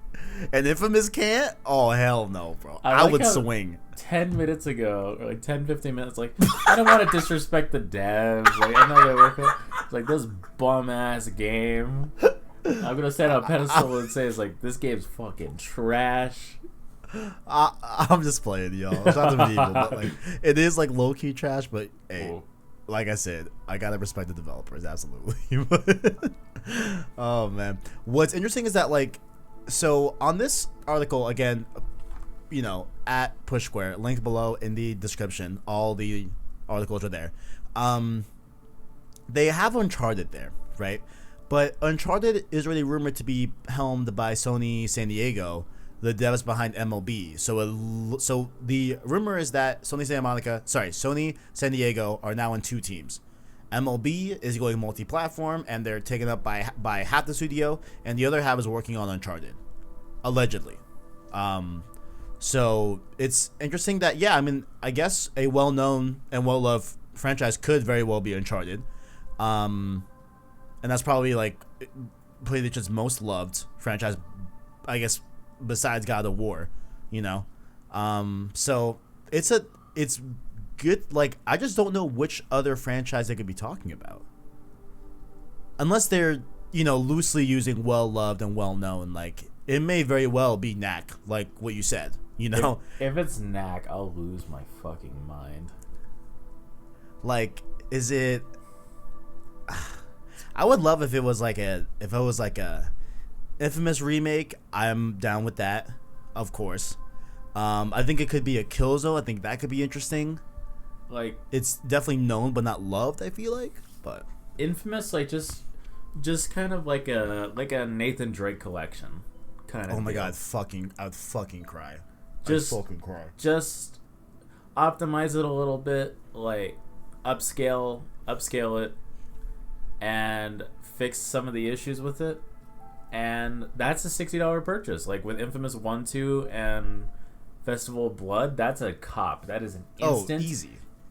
and Infamous can't, oh hell no, bro. I would swing. 10 minutes ago, or like 10, 15 minutes, like, I don't want to disrespect the devs. Like, I know they work with, like, this bum ass game. I'm gonna stand on a pedestal and say, it's like, this game's fucking trash. I'm just playing, y'all. It's not the Medieval, but like, it is like low key trash. But hey, like I said, I gotta respect the developers, absolutely. Oh man, what's interesting is that, like, so on this article, again, you know, at Push Square, linked below in the description, all the articles are there. They have Uncharted there, right? But Uncharted is really rumored to be helmed by Sony San Diego, the devs behind MLB. So the rumor is that Sony San Diego are now in two teams, MLB is going multi-platform, and they're taken up by half the studio, and the other half is working on Uncharted, allegedly. So it's interesting that, yeah, I mean, I guess a well-known and well-loved franchise could very well be Uncharted. And that's probably like PlayStation's most loved franchise, I guess, besides God of War, you know. So it's good. Like, I just don't know which other franchise they could be talking about, unless they're, you know, loosely using well-loved and well-known. Like, it may very well be Knack, like what you said, you know. If it's Knack, I'll lose my fucking mind. Like, is it? I would love if it was like a Infamous remake. I'm down with that, of course. I think it could be a Killzone. I think that could be interesting. Like, it's definitely known but not loved, I feel like. But Infamous, like, just kind of like a Nathan Drake collection kind of. Oh my god, I would fucking cry. Just optimize it a little bit, like upscale it, and fix some of the issues with it, and that's a $60 purchase. Like with Infamous 1, 2, and Festival of Blood, that's a cop. That is an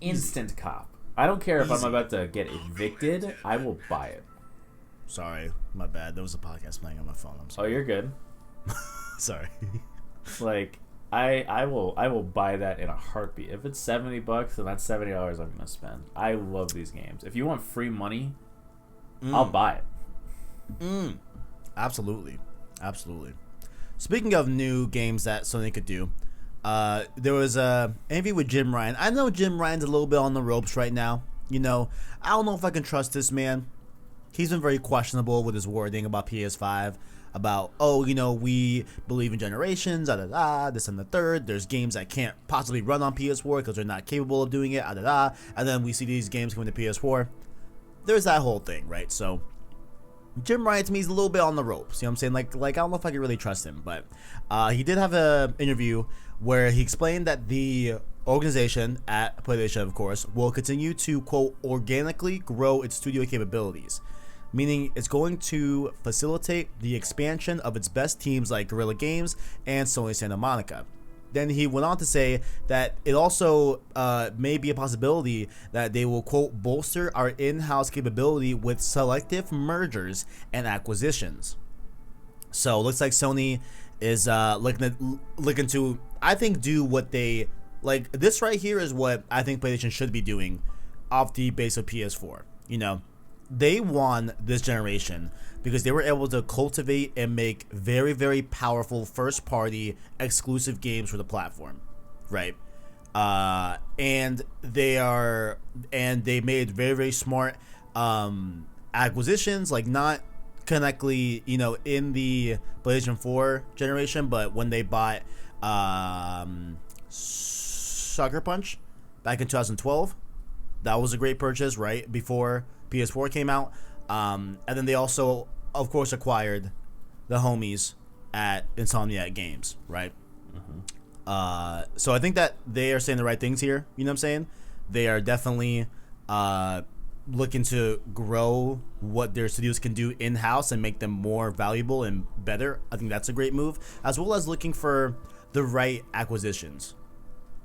instant cop. I don't care if I'm about to get evicted. I will buy it. Sorry, my bad. There was a podcast playing on my phone. I'm sorry. Oh, you're good. Sorry. Like, I will buy that in a heartbeat. If it's $70, then that's $70 I'm gonna spend. I love these games. If you want free money, I'll buy it. Absolutely. Speaking of new games that Sony could do, there was a interview with Jim Ryan. I know Jim Ryan's a little bit on the ropes right now. You know, I don't know if I can trust this man. He's been very questionable with his wording about PS5. About, oh, you know, we believe in generations, this and the third. There's games that can't possibly run on PS4 because they're not capable of doing it, and then we see these games coming to PS4. There's that whole thing, right? So Jim Ryan, to me, is a little bit on the ropes. You know what I'm saying? Like I don't know if I can really trust him, but he did have an interview where he explained that the organization at PlayStation, of course, will continue to, quote, organically grow its studio capabilities, meaning it's going to facilitate the expansion of its best teams like Guerrilla Games and Sony Santa Monica. Then he went on to say that it also may be a possibility that they will, quote, bolster our in-house capability with selective mergers and acquisitions. So it looks like Sony is looking to, I think, do what they like. This right here is what I think PlayStation should be doing off the base of PS4. You know, they won this generation because they were able to cultivate and make very, very powerful first-party exclusive games for the platform, right? And they made very, very smart acquisitions, like not connectly, you know, in the PlayStation 4 generation, but when they bought Sucker Punch back in 2012, that was a great purchase, right before PS4 came out. And then they also, of course, acquired the homies at Insomniac Games, right? So I think that they are saying the right things here. You know what I'm saying? They are definitely looking to grow what their studios can do in-house and make them more valuable and better. I think that's a great move, as well as looking for the right acquisitions.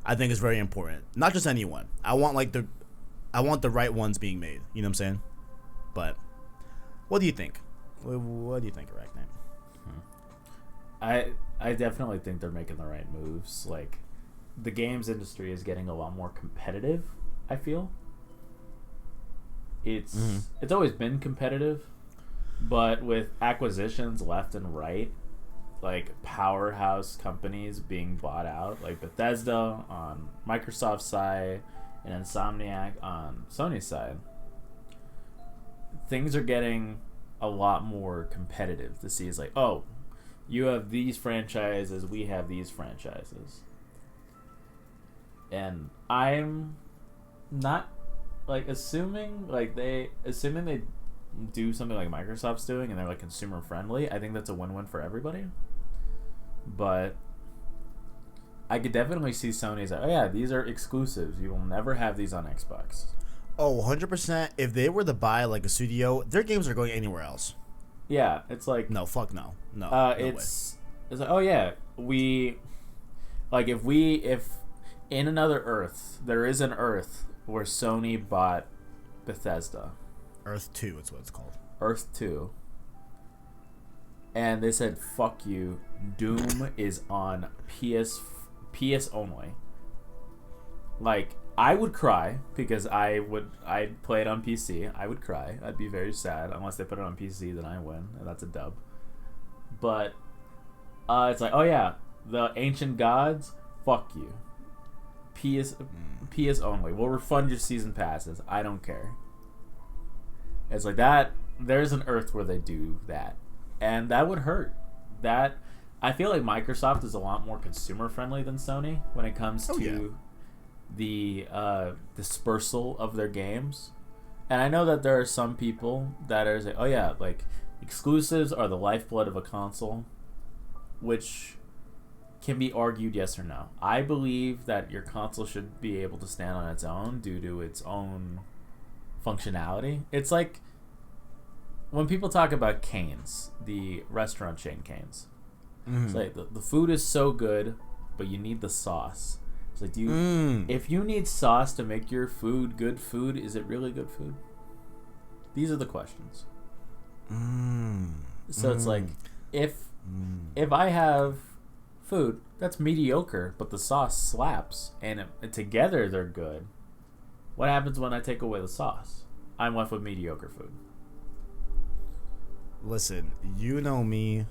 I think is very important. Not just anyone. I want the right ones being made. You know what I'm saying? But what do you think? What do you think, ArachKnight? I definitely think they're making the right moves. Like, the games industry is getting a lot more competitive, I feel. It's always been competitive, but with acquisitions left and right, like powerhouse companies being bought out, like Bethesda on Microsoft's side and Insomniac on Sony's side, things are getting a lot more competitive to see. It's like, oh, you have these franchises, we have these franchises. And I'm not, like, assuming they do something like Microsoft's doing and they're like consumer friendly. I think that's a win-win for everybody. But I could definitely see Sony's like, oh yeah, these are exclusives. You will never have these on Xbox. Oh, 100%. If they were to buy like a studio, their games are going anywhere else. Yeah, it's like no, fuck no, no. It's like, oh yeah, we like if in another Earth there is an Earth where Sony bought Bethesda, Earth 2, it's what it's called. Earth 2, and they said fuck you, Doom is on PS only. Like, I would cry because I'd play it on PC. I would cry. I'd be very sad unless they put it on PC. Then I win, and that's a dub. But it's like, oh yeah, the ancient gods, fuck you. PS only. We'll refund your season passes. I don't care. It's like that. There's an Earth where they do that, and that would hurt. That I feel like Microsoft is a lot more consumer friendly than Sony when it comes to the dispersal of their games. And I know that there are some people that are like, oh yeah, like exclusives are the lifeblood of a console, which can be argued yes or no. I believe that your console should be able to stand on its own due to its own functionality. It's like when people talk about Cane's, the restaurant chain Cane's. It's like the food is so good, but you need the sauce. It's like, if you need sauce to make your food good food, is it really good food? These are the questions. So it's like, if I have food that's mediocre, but the sauce slaps, and together they're good, what happens when I take away the sauce? I'm left with mediocre food. Listen, you know me.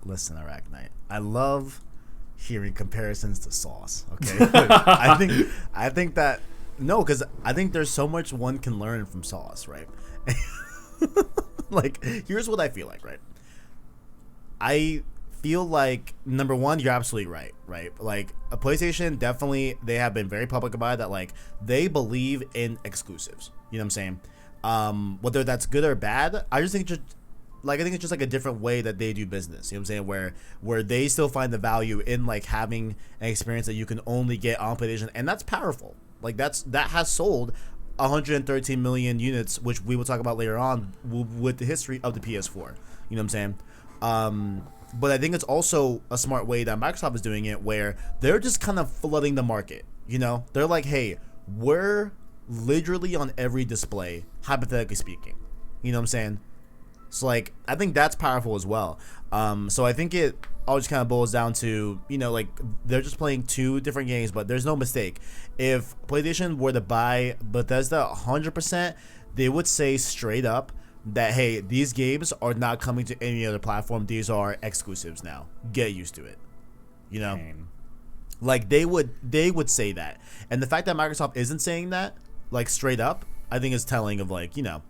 Listen, ArachKnight. I love hearing comparisons to sauce. Okay, I think that because I think there's so much one can learn from sauce, right? Like, here's what I feel like, right? I feel like, number one, you're absolutely right? Like, a PlayStation, definitely, they have been very public about it, that like they believe in exclusives. You know what I'm saying? Whether that's good or bad, I just think I think it's just like a different way that they do business. You know what I'm saying? Where they still find the value in like having an experience that you can only get on PlayStation, and that's powerful. Like that has sold 113 million units, which we will talk about later on with the history of the PS4. You know what I'm saying? But I think it's also a smart way that Microsoft is doing it, where they're just kind of flooding the market. You know, they're like, hey, we're literally on every display, hypothetically speaking. You know what I'm saying? So, like, I think that's powerful as well. So I think it all just kind of boils down to, you know, like, they're just playing two different games, but there's no mistake. If PlayStation were to buy Bethesda 100%, they would say straight up that, hey, these games are not coming to any other platform. These are exclusives now. Get used to it. You know? Like, they would say that. And the fact that Microsoft isn't saying that, like, straight up, I think is telling of, like, you know,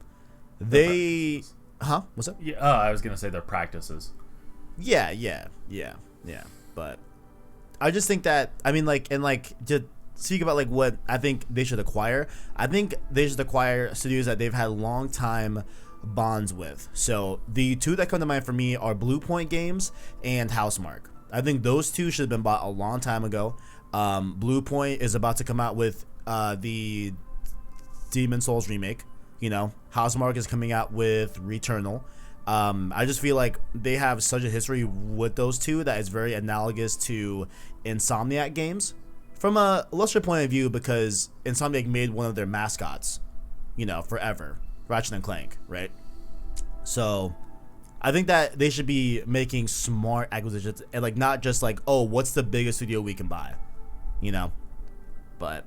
they... Huh? What's up? Yeah, I was gonna say their practices. Yeah. But I just think that, I mean, like, and like to speak about like what I think they should acquire. I think they should acquire studios that they've had long time bonds with. So the two that come to mind for me are Blue Point Games and Housemarque. I think those two should have been bought a long time ago. Blue Point is about to come out with the Demon Souls remake. You know, Housemarque is coming out with Returnal. I just feel like they have such a history with those two that is very analogous to Insomniac games from a illustrative point of view, because Insomniac made one of their mascots, you know, forever, Ratchet and Clank, right? So I think that they should be making smart acquisitions and like not just like, oh, what's the biggest studio we can buy, you know? But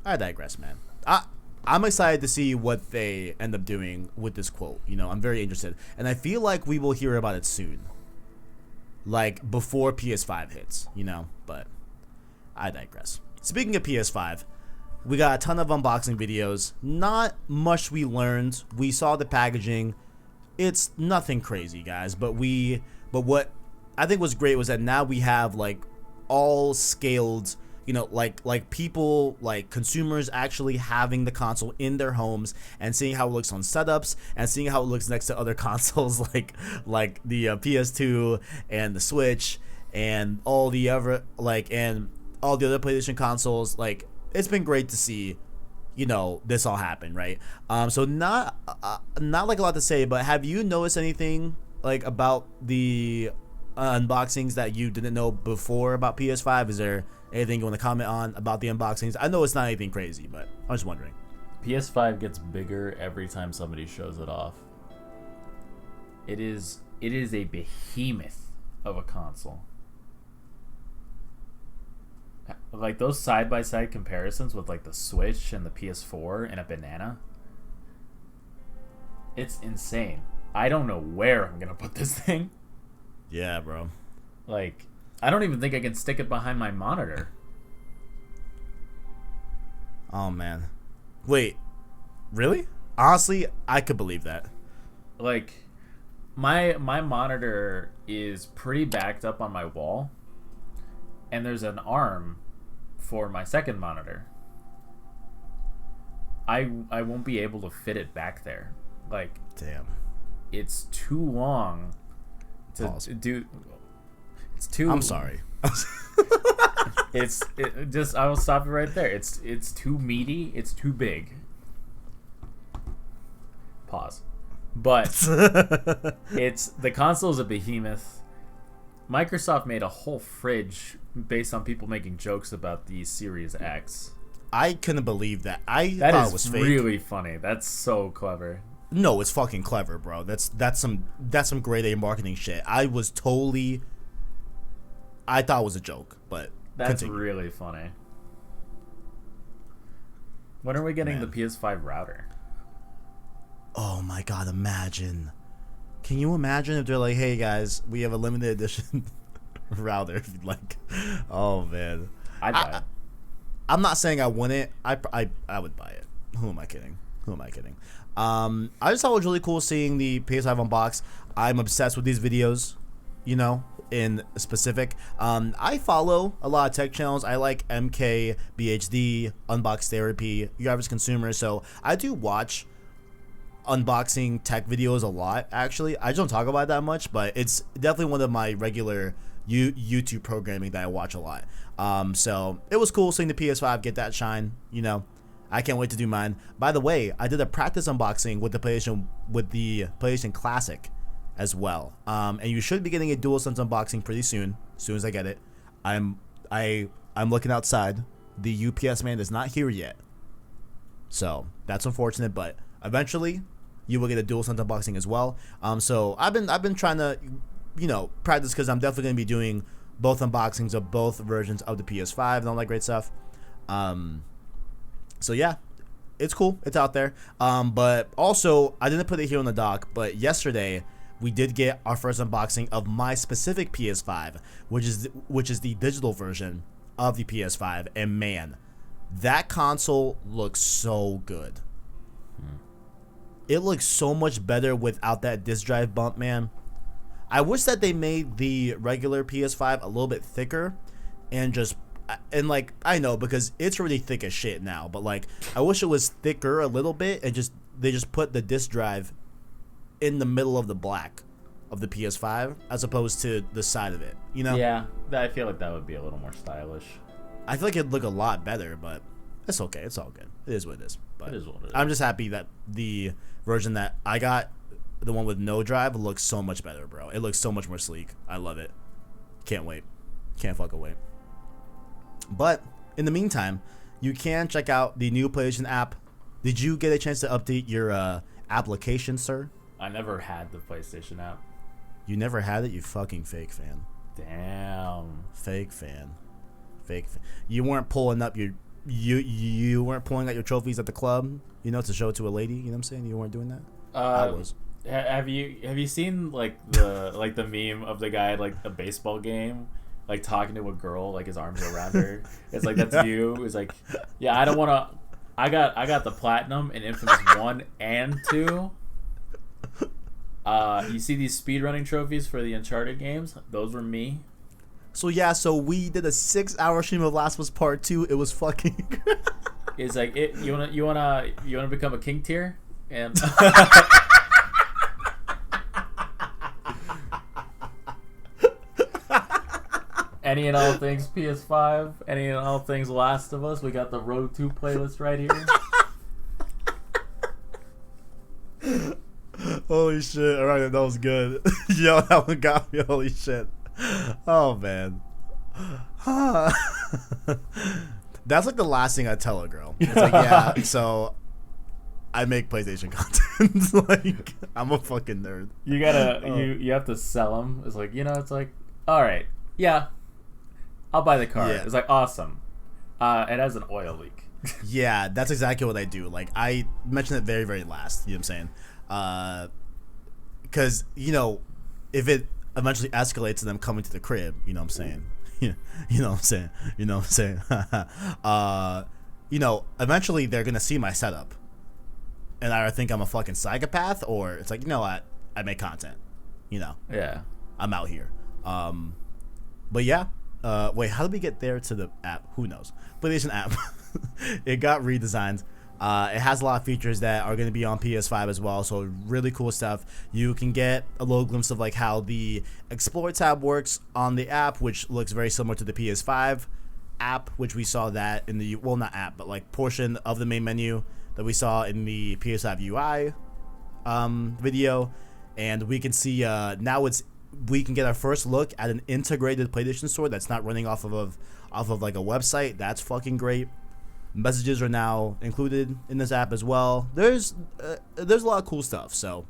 I digress, man. I'm excited to see what they end up doing with this quote. You know, I'm very interested. And I feel like we will hear about it soon. Like, before PS5 hits, you know? But I digress. Speaking of PS5, we got a ton of unboxing videos. Not much we learned. We saw the packaging. It's nothing crazy, guys. But what I think was great was that now we have, like, all scaled... You know, like people, like consumers actually having the console in their homes and seeing how it looks on setups and seeing how it looks next to other consoles like the PS2 and the Switch and all the other PlayStation consoles. Like, it's been great to see, this all happened, right? So not like a lot to say, but have you noticed anything like about the unboxings that you didn't know before about PS5? Is there anything you want to comment on about the unboxings? I know it's not anything crazy, but I was wondering. PS5 gets bigger every time somebody shows it off. It is a behemoth of a console. Like those side-by-side comparisons with like the Switch and the PS4 and a banana. It's insane. I don't know where I'm gonna put this thing. Yeah, bro. Like, I don't even think I can stick it behind my monitor. Oh man. Wait. Really? Honestly, I could believe that. Like, my monitor is pretty backed up on my wall. And there's an arm for my second monitor. I won't be able to fit it back there. Like, damn. It's too long to do. It's too. I'm sorry. I will stop it right there. It's too meaty. It's too big. Pause. But the console is a behemoth. Microsoft made a whole fridge based on people making jokes about the Series X. I couldn't believe that. I that thought is it was fake. Really funny. That's so clever. No, it's fucking clever, bro. That's some grade A marketing shit. I thought it was a joke, but that's continue. Really funny. When are we getting the PS5 router? Oh my god, imagine. Can you imagine if they're like, hey guys, we have a limited edition router if you'd like. Oh man. I'd buy it. I'm not saying I wouldn't. I would buy it. Who am I kidding? I just thought it was really cool seeing the PS5 unbox. I'm obsessed with these videos, in specific. I follow a lot of tech channels. I like MKBHD, Unboxed Therapy, Your Average Consumer. So I do watch unboxing tech videos a lot, actually. I don't talk about it that much, but it's definitely one of my regular YouTube programming that I watch a lot. So it was cool seeing the PS5 get that shine, I can't wait to do mine. By the way, I did a practice unboxing with the PlayStation Classic as well. And you should be getting a DualSense unboxing pretty soon. As soon as I get it. I'm looking outside. The UPS man is not here yet. So that's unfortunate, but eventually you will get a DualSense unboxing as well. So I've been trying to, practice because I'm definitely gonna be doing both unboxings of both versions of the PS5 and all that great stuff. So yeah, it's cool. It's out there. But also, I didn't put it here on the dock, but yesterday we did get our first unboxing of my specific PS5, which is the digital version of the PS5. And man, that console looks so good. It looks so much better without that disk drive bump, man. I wish that they made the regular PS5 a little bit thicker and like, I know because it's already thick as shit now, but like I wish it was thicker a little bit and they just put the disk drive in the middle of the black of the PS5 as opposed to the side of it, Yeah, I feel like that would be a little more stylish. I feel like it'd look a lot better, but it's okay. It's all good. It is what it is. But it is what it is. I'm just happy that the version that I got, the one with no drive, looks so much better, bro. It looks so much more sleek. I love it. Can't wait. Can't fucking wait. But in the meantime, you can check out the new PlayStation app. Did you get a chance to update your application, sir? I never had the PlayStation app. You never had it? You fucking fake fan. Damn. Fake fan. You weren't pulling up your you weren't pulling out your trophies at the club, to show it to a lady. You know what I'm saying? You weren't doing that. I was. Have you seen like the meme of the guy at like a baseball game, like talking to a girl, like his arms are around her? It's like, that's you. It's like, yeah, I don't want to. I got the platinum in Infamous 1 and 2. You see these speedrunning trophies for the Uncharted games? Those were me. So we did a 6-hour stream of Last of Us Part 2. It was fucking. It's like you wanna become a king tier and. Any and all things PS5, any and all things Last of Us. We got the Road 2 playlist right here. Holy shit! All right, that was good. Yo, that one got me. Holy shit! Oh man. That's like the last thing I tell a girl. It's like, yeah, so I make PlayStation content. Like, I'm a fucking nerd. You gotta, you have to sell them. It's like, it's like, all right, yeah, I'll buy the card. Yeah. It's like, awesome. It has an oil leak. Yeah, that's exactly what I do. Like, I mentioned it very, very last. You know what I'm saying? Because, if it eventually escalates to them coming to the crib, you know what I'm saying? You know what I'm saying? You know what I'm saying? Eventually they're going to see my setup. And either think I'm a fucking psychopath, or it's like, you know what? I make content. Yeah. I'm out here. But yeah. Wait, how did we get there to the app? Who knows? PlayStation app. It got redesigned. It has a lot of features that are going to be on PS5 as well, so really cool stuff. You can get a little glimpse of like how the Explore tab works on the app, which looks very similar to the PS5 app, which we saw that in the, well, not app, but like portion of the main menu that we saw in the PS5 UI video. And we can see now we can get our first look at an integrated PlayStation Store that's not running off of like a website. That's fucking great. Messages are now included in this app as well. There's a lot of cool stuff. So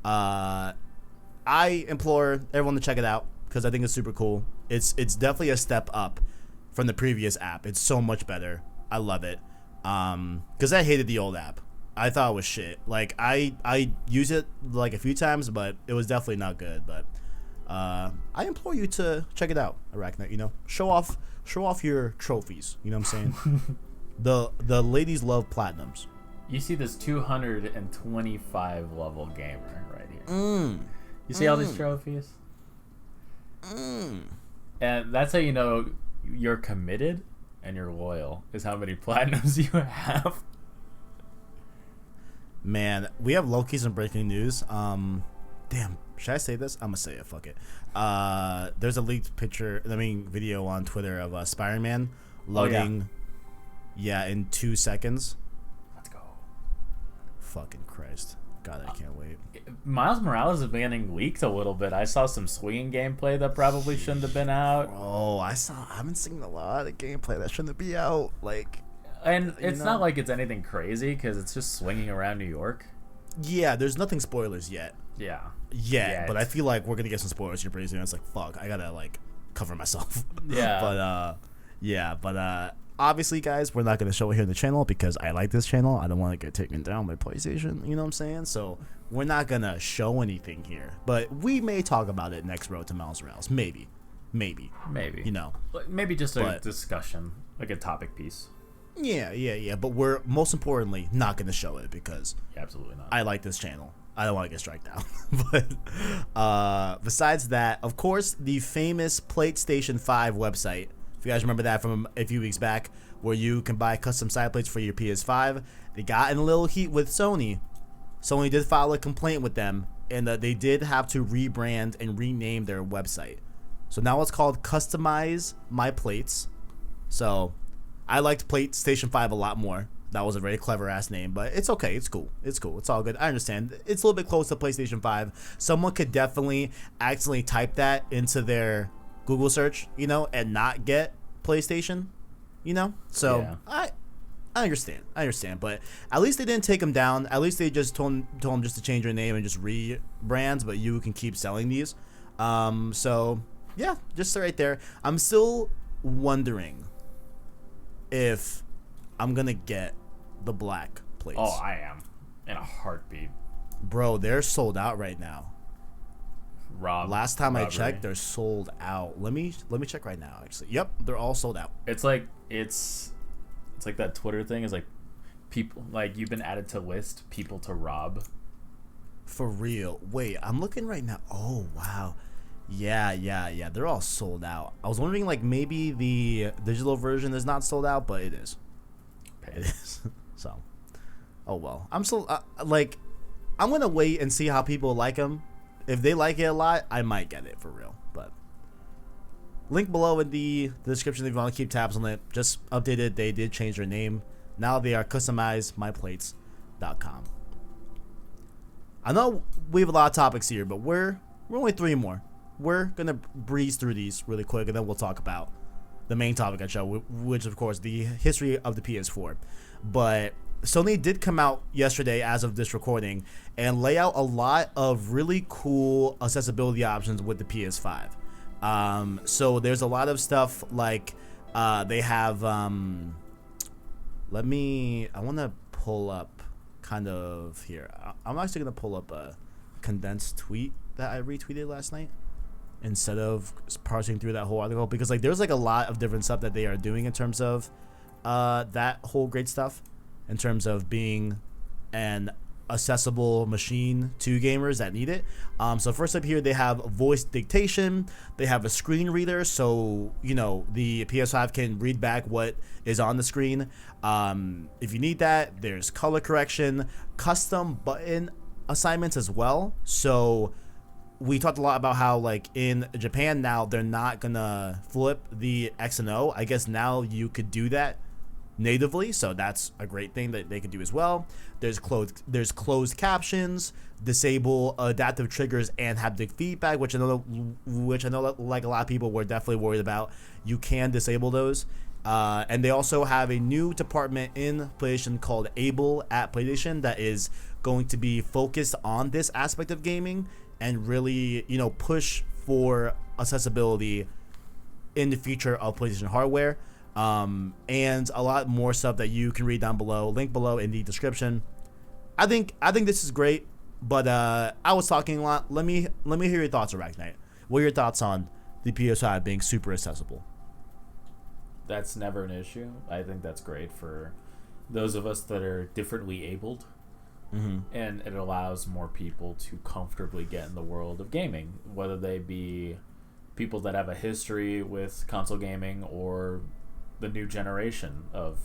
I implore everyone to check it out because I think it's super cool. It's definitely a step up from the previous app. It's so much better. I love it. Because I hated the old app. I thought it was shit. Like I used it like a few times, but it was definitely not good. But I implore you to check it out, ArachKnight. Show off your trophies. You know what I'm saying? The ladies love platinums. You see this 225 level gamer right here. You see all these trophies? And that's how you know you're committed and you're loyal, is how many platinums you have. Man, we have low-key some breaking news. Damn, should I say this? I'm gonna say it, fuck it. There's a leaked video on Twitter of Spider-Man loading. Yeah, in 2 seconds. Let's go. Fucking Christ. God, I can't wait. Miles Morales is getting leaked a little bit. I saw some swinging gameplay that probably shouldn't have been out. Oh, I've been seeing a lot of gameplay that shouldn't be out. Like, and it's not like it's anything crazy because it's just swinging around New York. Yeah, there's nothing spoilers yet. Yeah, but I feel like we're gonna get some spoilers here pretty soon. It's like, fuck, I gotta like cover myself. Yeah. But obviously, guys, we're not going to show it here on the channel because I like this channel. I don't want to get taken down by PlayStation. You know what I'm saying? So we're not going to show anything here. But we may talk about it next Road to Miles Morales. Maybe. Maybe just a discussion, like a topic piece. Yeah. But we're most importantly not going to show it because absolutely not. I like this channel. I don't want to get struck down. But besides that, of course, the famous PlayStation 5 website. You guys remember that from a few weeks back, where you can buy custom side plates for your PS5. They got in a little heat with Sony. Sony did file a complaint with them, and they did have to rebrand and rename their website. So now it's called Customize My Plates. So I liked PlayStation 5 a lot more. That was a very clever ass name, but it's okay. It's cool. It's all good. I understand. It's a little bit close to PlayStation 5. Someone could definitely accidentally type that into their Google search, and not get PlayStation, So yeah. I understand, but at least they didn't take them down. At least they just told them just to change their name and just rebrand, but you can keep selling these. So yeah, just right there. I'm still wondering if I'm gonna get the black plates. Oh, I am in a heartbeat, bro. They're sold out right now. Last time I checked, they're sold out. Let me check right now. Actually, yep, they're all sold out. It's like that Twitter thing is like people like you've been added to list people to rob. For real. Wait, I'm looking right now. Oh wow, yeah. They're all sold out. I was wondering like maybe the digital version is not sold out, but it is. It is. So, oh well. I'm still I'm gonna wait and see how people like them. If they like it a lot, I might get it for real. But link below in the description if you want to keep tabs on it. Just updated. They did change their name. Now they are customizemyplates.com. I know we have a lot of topics here, but we're only 3 more. We're gonna breeze through these really quick, and then we'll talk about the main topic of the show, which of course the history of the PS4. But Sony did come out yesterday, as of this recording, and lay out a lot of really cool accessibility options with the PS5. So there's a lot of stuff like they have. I want to pull up kind of here. I'm actually gonna pull up a condensed tweet that I retweeted last night instead of parsing through that whole article, because like there's like a lot of different stuff that they are doing in terms of that whole great stuff in terms of being an accessible machine to gamers that need it. So first up here, they have voice dictation. They have a screen reader, so the PS5 can read back what is on the screen. If you need that, there's color correction, custom button assignments as well. So we talked a lot about how like in Japan now they're not gonna flip the X and O. I guess now you could do that natively, so that's a great thing that they can do as well. There's closed captions, disable adaptive triggers and haptic feedback, which I know like a lot of people were definitely worried about. You can disable those. And they also have a new department in PlayStation called Able at PlayStation that is going to be focused on this aspect of gaming and really, push for accessibility in the future of PlayStation hardware. And a lot more stuff that you can read down below, link below in the description. I think this is great, but I was talking a lot. Let me hear your thoughts, ArachKnight. What are your thoughts on the PS5 being super accessible? That's never an issue. I think that's great for those of us that are differently abled. Mm-hmm. And it allows more people to comfortably get in the world of gaming, whether they be people that have a history with console gaming or the new generation of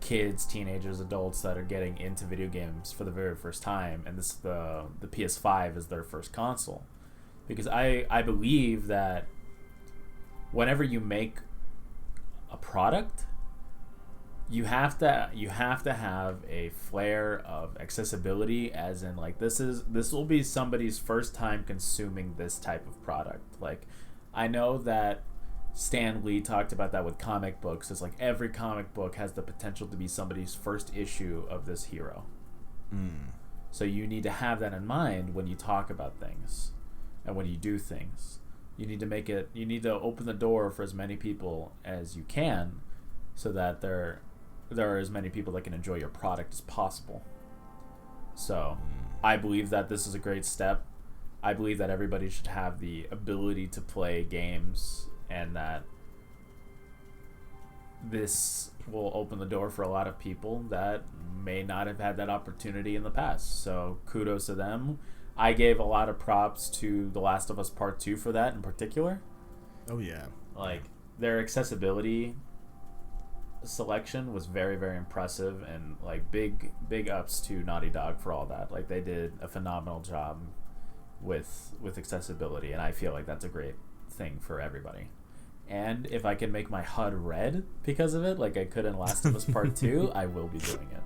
kids, teenagers, adults that are getting into video games for the very first time, and this the PS5 is their first console. Because I believe that whenever you make a product, you have to have a flair of accessibility, as in like this will be somebody's first time consuming this type of product. Like I know that Stan Lee talked about that with comic books. It's like every comic book has the potential to be somebody's first issue of this hero. So you need to have that in mind when you talk about things and when you do things. You need to open the door for as many people as you can, so that there are as many people that can enjoy your product as possible. So I believe that this is a great step. I believe that everybody should have the ability to play games, and that this will open the door for a lot of people that may not have had that opportunity in the past. So kudos to them. I gave a lot of props to The Last of Us Part 2 for that in particular. Oh yeah. Like their accessibility selection was very, very impressive, and like big ups to Naughty Dog for all that. Like they did a phenomenal job with accessibility, and I feel like that's a great thing for everybody. And if I can make my HUD red because of it, like I could in Last of Us Part 2, I will be doing it.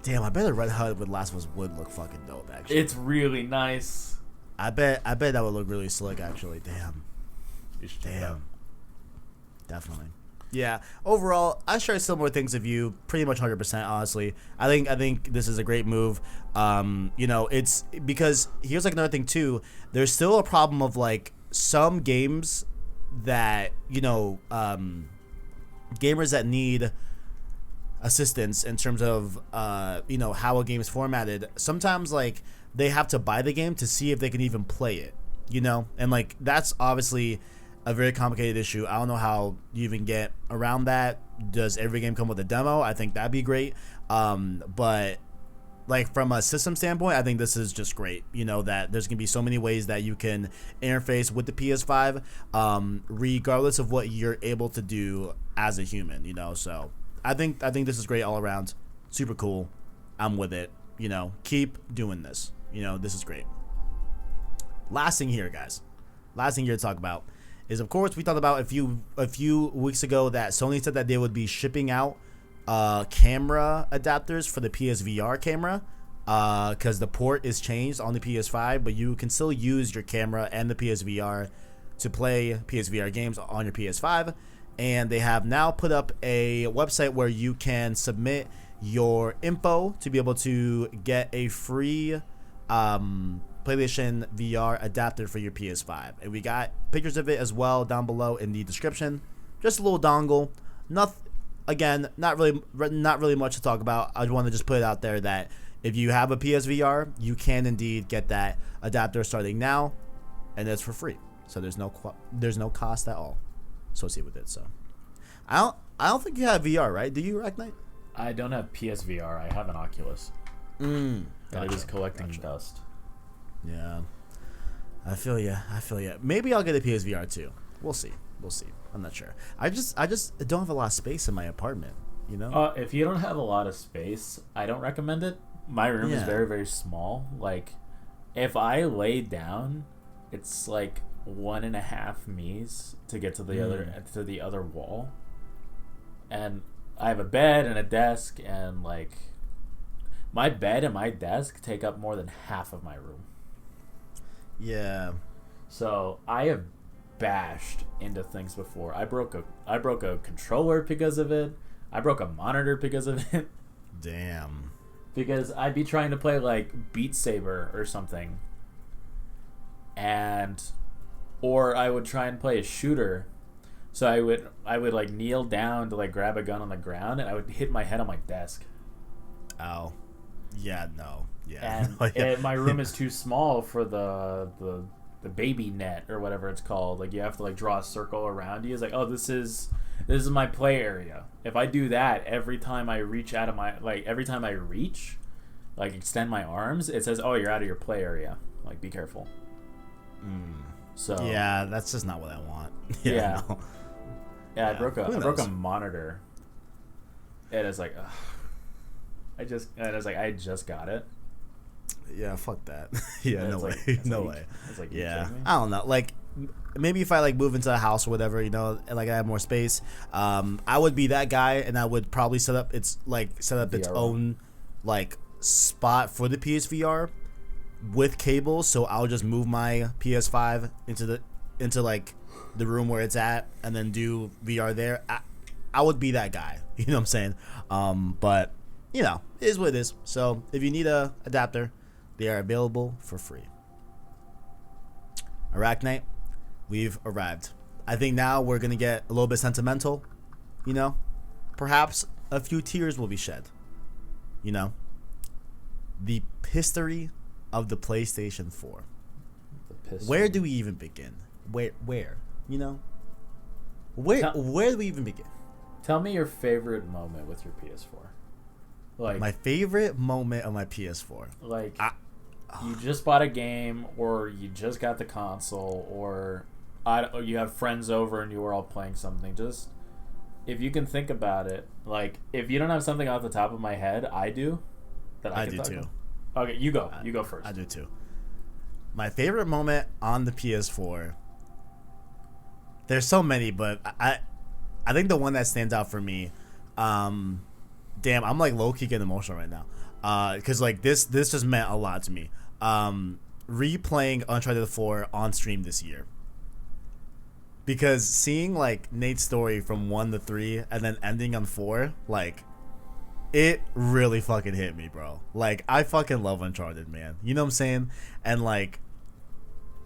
Damn, I bet a red HUD with Last of Us would look fucking dope, actually. It's really nice. I bet that would look really slick, actually. Damn. Damn. Definitely. Yeah. Overall, I share similar things of you, pretty much 100%, honestly. I think this is a great move. It's because here's like another thing too. There's still a problem of like some games that, gamers that need assistance in terms of how a game is formatted. Sometimes like they have to buy the game to see if they can even play it, and like that's obviously a very complicated issue. I don't know how you even get around that. Does every game come with a demo? I think that'd be great. But like from a system standpoint, I think this is just great. That there's gonna be so many ways that you can interface with the PS5, regardless of what you're able to do as a human. So I think this is great all around. Super cool. I'm with it. Keep doing this. This is great. Last thing here, guys. Last thing here to talk about is, of course, we talked about a few weeks ago that Sony said that they would be shipping out camera adapters for the PSVR camera. because the port is changed on the PS5, but you can still use your camera and the PSVR to play PSVR games on your PS5. And they have now put up a website where you can submit your info to be able to get a free PlayStation VR adapter for your PS5. And we got pictures of it as well down below in the description. Just a little dongle. Not really much to talk about. I want to just put it out there that if you have a PSVR, you can indeed get that adapter starting now, and it's for free. So there's no cost at all associated with it. So I don't think you have VR, right? Do you, ArachKnight? I don't have PSVR. I have an Oculus. That is collecting dust. Yeah, I feel ya. Maybe I'll get a PSVR too. We'll see. I'm not sure. I just don't have a lot of space in my apartment. You know. If you don't have a lot of space, I don't recommend it. My room is very, very small. Like, if I lay down, it's like 1.5 me's to get to the other wall, and I have a bed and a desk, and like my bed and my desk take up more than half of my room. Yeah. So I have bashed into things before. I broke a controller because of it. I broke a monitor because of it. Damn. Because I'd be trying to play like Beat Saber or something, or I would try and play a shooter. So I would like kneel down to like grab a gun on the ground, and I would hit my head on my desk. Ow. Yeah. No. Yeah. And my room is too small for the baby net or whatever it's called. Like, you have to like draw a circle around you. It's like, oh, this is my play area. If I do that every time I reach, like extend my arms, it says, oh, you're out of your play area. Like, be careful. So yeah, that's just not what I want. No. I broke a monitor. It is like, I just got it. Yeah, fuck that. No way. No way. It's like, yeah, I don't know. Like, maybe if I like move into a house or whatever, you know, and like I have more space, I would be that guy, and I would probably set up its own like spot for the PSVR with cables. So I'll just move my PS5 into like the room where it's at, and then do VR there. I would be that guy. You know what I'm saying? But you know, it is what it is. So if you need a adapter, they are available for free. ArachKnight, we've arrived. I think now we're gonna get a little bit sentimental. You know, perhaps a few tears will be shed. You know, the history of the PlayStation 4. Where do we even begin? Where? You know, where do we even begin? Tell me your favorite moment with your PS4. Like, my favorite moment of my PS4. Like, you just bought a game, or you just got the console, or you have friends over and you were all playing something. Just, if you can think about it, like, if you don't have something off the top of my head, I do. I do too. Okay, you go. You go first. I do too. My favorite moment on the PS4. There's so many, but I think the one that stands out for me. Damn, I'm like low key getting emotional right now. Cause like this just meant a lot to me. Replaying Uncharted 4 on stream this year. Because seeing like Nate's story from 1 to 3 and then ending on 4, like, it really fucking hit me, bro. Like, I fucking love Uncharted, man. You know what I'm saying? And like,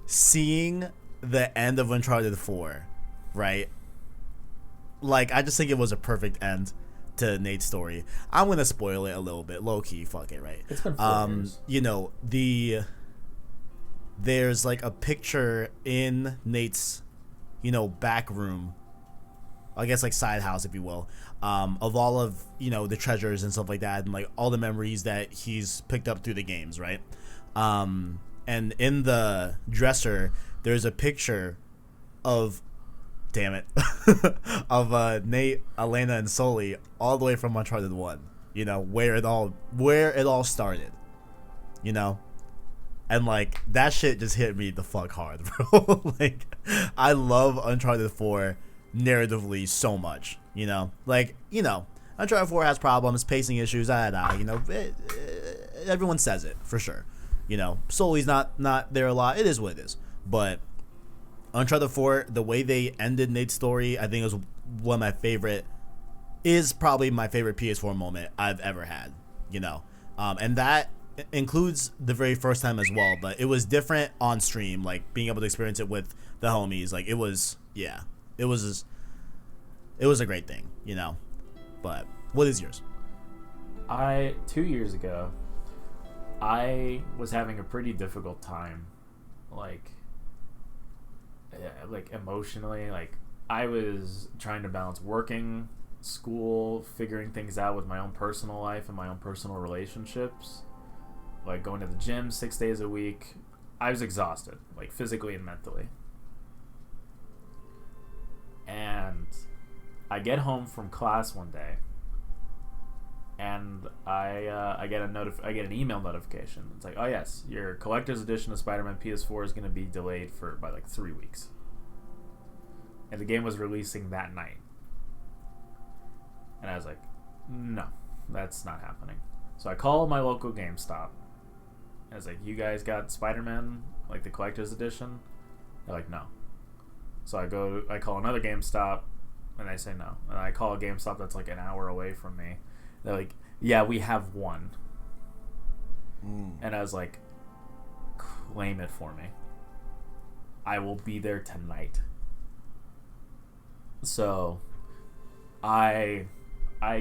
seeing the end of Uncharted 4, right? Like, I just think it was a perfect end to Nate's story. I'm gonna spoil it a little bit, low key. Fuck it, right? It's been 4 years. You know, there's like a picture in Nate's, you know, back room, I guess like side house, if you will, of all of, you know, the treasures and stuff like that, and like all the memories that he's picked up through the games, right? And in the dresser, there's a picture of, damn it, of Nate, Elena, and Sully, all the way from Uncharted 1. You know, where it all started. You know, and like that shit just hit me the fuck hard, bro. Like, I love Uncharted 4 narratively so much. You know, like, you know, Uncharted 4 has problems, pacing issues, you know, everyone says it for sure. You know, Sully's not there a lot. It is what it is. But Uncharted 4, the way they ended Nate's story, I think it was one of my favorite. Is probably my favorite PS4 moment I've ever had. You know, and that includes the very first time as well. But it was different on stream, like being able to experience it with the homies. Like it was, yeah, it was a great thing. You know, but what is yours? 2 years ago, I was having a pretty difficult time, like emotionally. Like I was trying to balance working, school, figuring things out with my own personal life and my own personal relationships, like going to the gym 6 days a week. I was exhausted, like physically and mentally. And I get home from class one day, and I get an email notification. It's like, oh yes, your collector's edition of Spider-Man PS4 is going to be delayed by like 3 weeks. And the game was releasing that night. And I was like, no, that's not happening. So I call my local GameStop. I was like, you guys got Spider-Man, like the collector's edition? They're like, no. So I call another GameStop, and they say no. And I call a GameStop that's like an hour away from me. They're like, yeah, we have one. And I was like, claim it for me. I will be there tonight. So I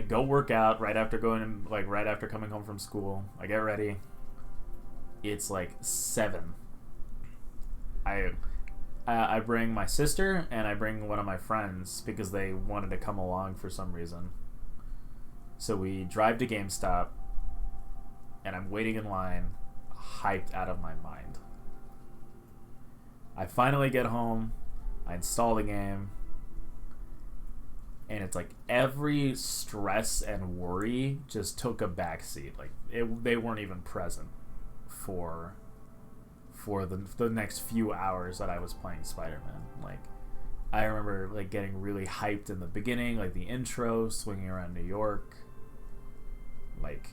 go work out right after coming home from school. I get ready. It's like 7. I bring my sister and I bring one of my friends because they wanted to come along for some reason. So we drive to GameStop, and I'm waiting in line, hyped out of my mind. I finally get home, I install the game, and it's like every stress and worry just took a backseat. Like they weren't even present for the next few hours that I was playing Spider-Man. Like I remember like getting really hyped in the beginning, like the intro, swinging around New York, like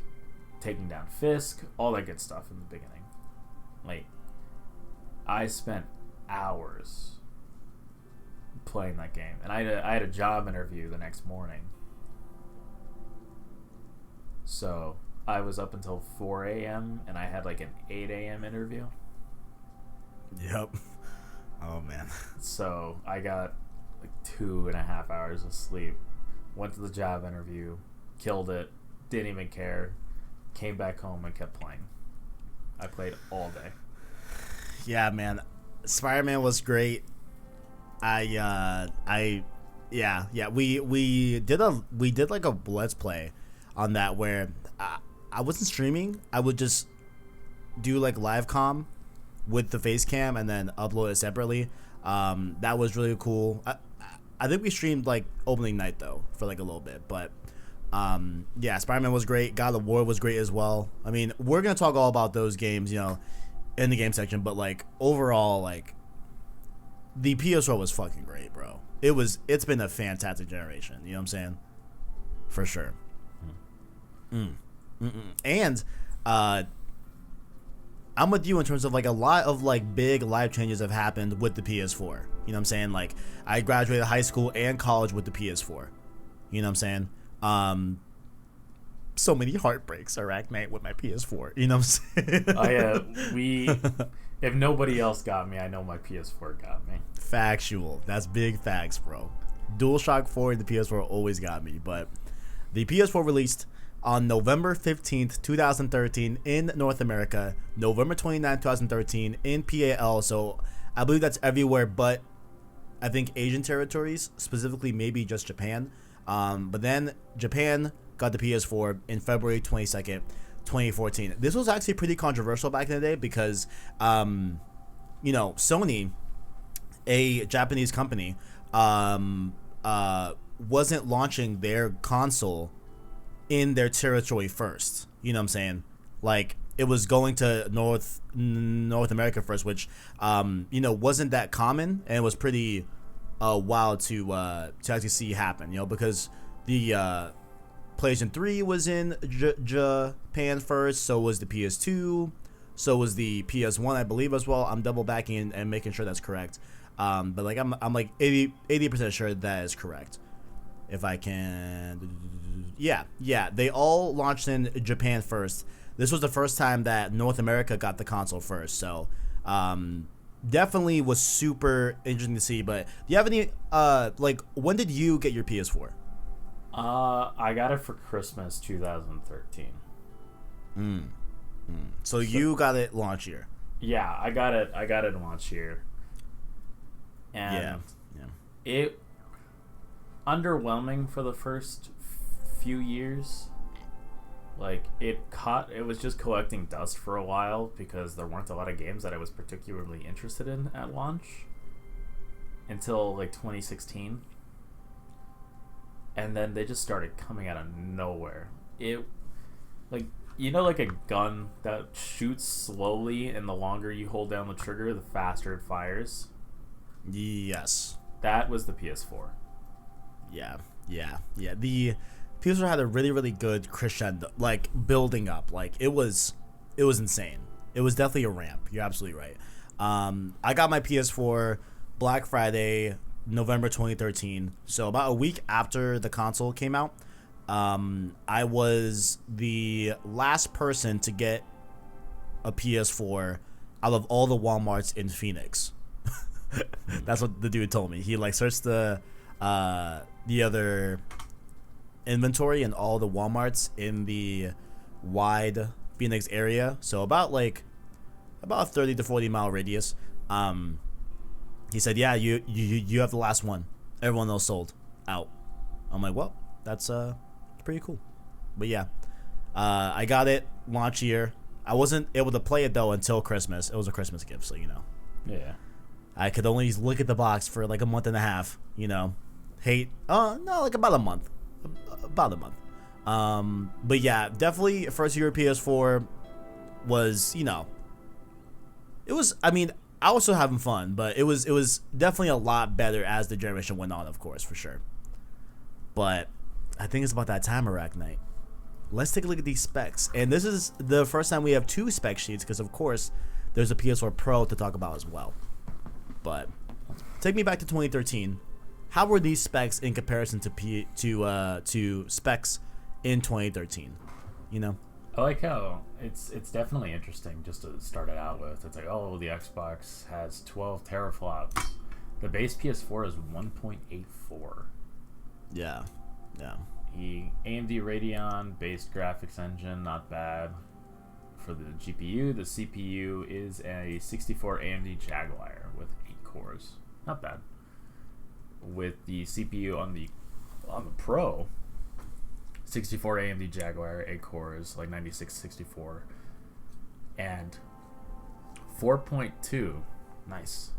taking down Fisk, all that good stuff in the beginning. Like I spent hours playing that game, and I had a job interview the next morning, so I was up until 4 a.m. and I had like an 8 a.m. interview. Yep. Oh man. So I got like 2.5 hours of sleep, went to the job interview, killed it, didn't even care, came back home and kept playing. I played all day. Yeah, man. Spider-Man was great. We did like a Let's Play on that where I wasn't streaming. I would just do like live comm with the face cam and then upload it separately. That was really cool. I think we streamed like opening night though for like a little bit, but yeah, Spider-Man was great. God of War was great as well. I mean, we're gonna talk all about those games, you know, in the game section, but like overall, like the PS4 was fucking great, bro. It's been a fantastic generation. You know what I'm saying? For sure. And I'm with you in terms of like a lot of like big life changes have happened with the PS4. You know what I'm saying? Like I graduated high school and college with the PS4. You know what I'm saying? So many heartbreaks, ArachKnight, with my PS4. You know what I'm saying? Oh yeah, if nobody else got me, I know my PS4 got me. Factual. That's big facts, bro. DualShock 4 and the PS4 always got me. But the PS4 released on November 15th, 2013 in North America, November 29th, 2013 in PAL. So I believe that's everywhere but I think Asian territories, specifically maybe just Japan. But then Japan got the PS4 in February 22nd, 2014. This was actually pretty controversial back in the day because, you know, Sony, a Japanese company, wasn't launching their console in their territory first. You know what I'm saying? Like, it was going to North America first, which, you know, wasn't that common, and it was pretty wild to actually see happen, you know, because the PlayStation 3 was in Japan first. So was the PS2. So was the PS1, I believe, as well. I'm double backing and making sure that's correct. But like I'm like 80% sure that is correct. If I can, yeah, they all launched in Japan first. This was the first time that North America got the console first. So definitely was super interesting to see. But do you have any like when did you get your PS4? I got it for Christmas 2013. So you got it launch year. Yeah, I got it launch year. And it underwhelming for the first few years. Like it was just collecting dust for a while because there weren't a lot of games that I was particularly interested in at launch until like 2016. And then they just started coming out of nowhere. It like like a gun that shoots slowly, and the longer you hold down the trigger, the faster it fires? Yes. That was the PS4. Yeah. The PS4 had a really, really good crescendo, like, building up. Like, it was insane. It was definitely a ramp. You're absolutely right. I got my PS4 Black Friday, November 2013. So about a week after the console came out. I was the last person to get a PS4 out of all the Walmarts in Phoenix. That's what the dude told me. He like searched the other inventory in all the Walmarts in the wide Phoenix area. So about a 30 to 40 mile radius. He said, "Yeah, you have the last one. Everyone else sold out." I'm like, "Well, that's pretty cool." But yeah, I got it launch year. I wasn't able to play it though until Christmas. It was a Christmas gift, so Yeah. I could only look at the box for like a month and a half. Like about a month. But yeah, definitely first year PS4 was it was. I mean, I was still having fun, but it was definitely a lot better as the generation went on, of course, for sure. But I think it's about that time, ArachKnight. Let's take a look at these specs. And this is the first time we have two spec sheets because, of course, there's a PS4 Pro to talk about as well. But take me back to 2013. How were these specs in comparison to specs in 2013? I like how it's definitely interesting just to start it out with. It's like, oh, the Xbox has 12 teraflops. The base PS4 is 1.84. Yeah. The AMD Radeon based graphics engine, not bad. For the GPU, the CPU is a 64 AMD Jaguar with 8 cores. Not bad. With the CPU on the Pro, 64 AMD Jaguar, 8 cores, like 9664, and 4.2 nice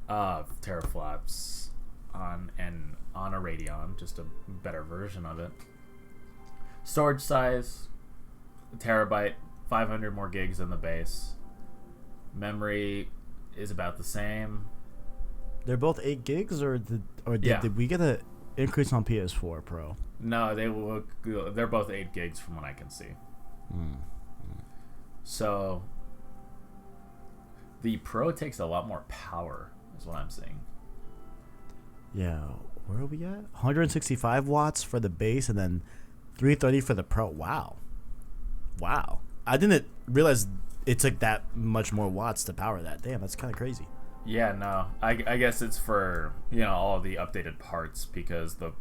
teraflops on a Radeon, just a better version of it. Storage size, a terabyte, 500 more gigs than the base. Memory is about the same. They're both 8 gigs, did we get an increase on PS4 Pro? No, they're both 8 gigs from what I can see. So the Pro takes a lot more power, is what I'm seeing. Yeah, where are we at? 165 watts for the base and then 330 for the Pro. Wow. I didn't realize it took that much more watts to power that. Damn, that's kind of crazy. Yeah, no. I guess it's for, all of the updated parts because the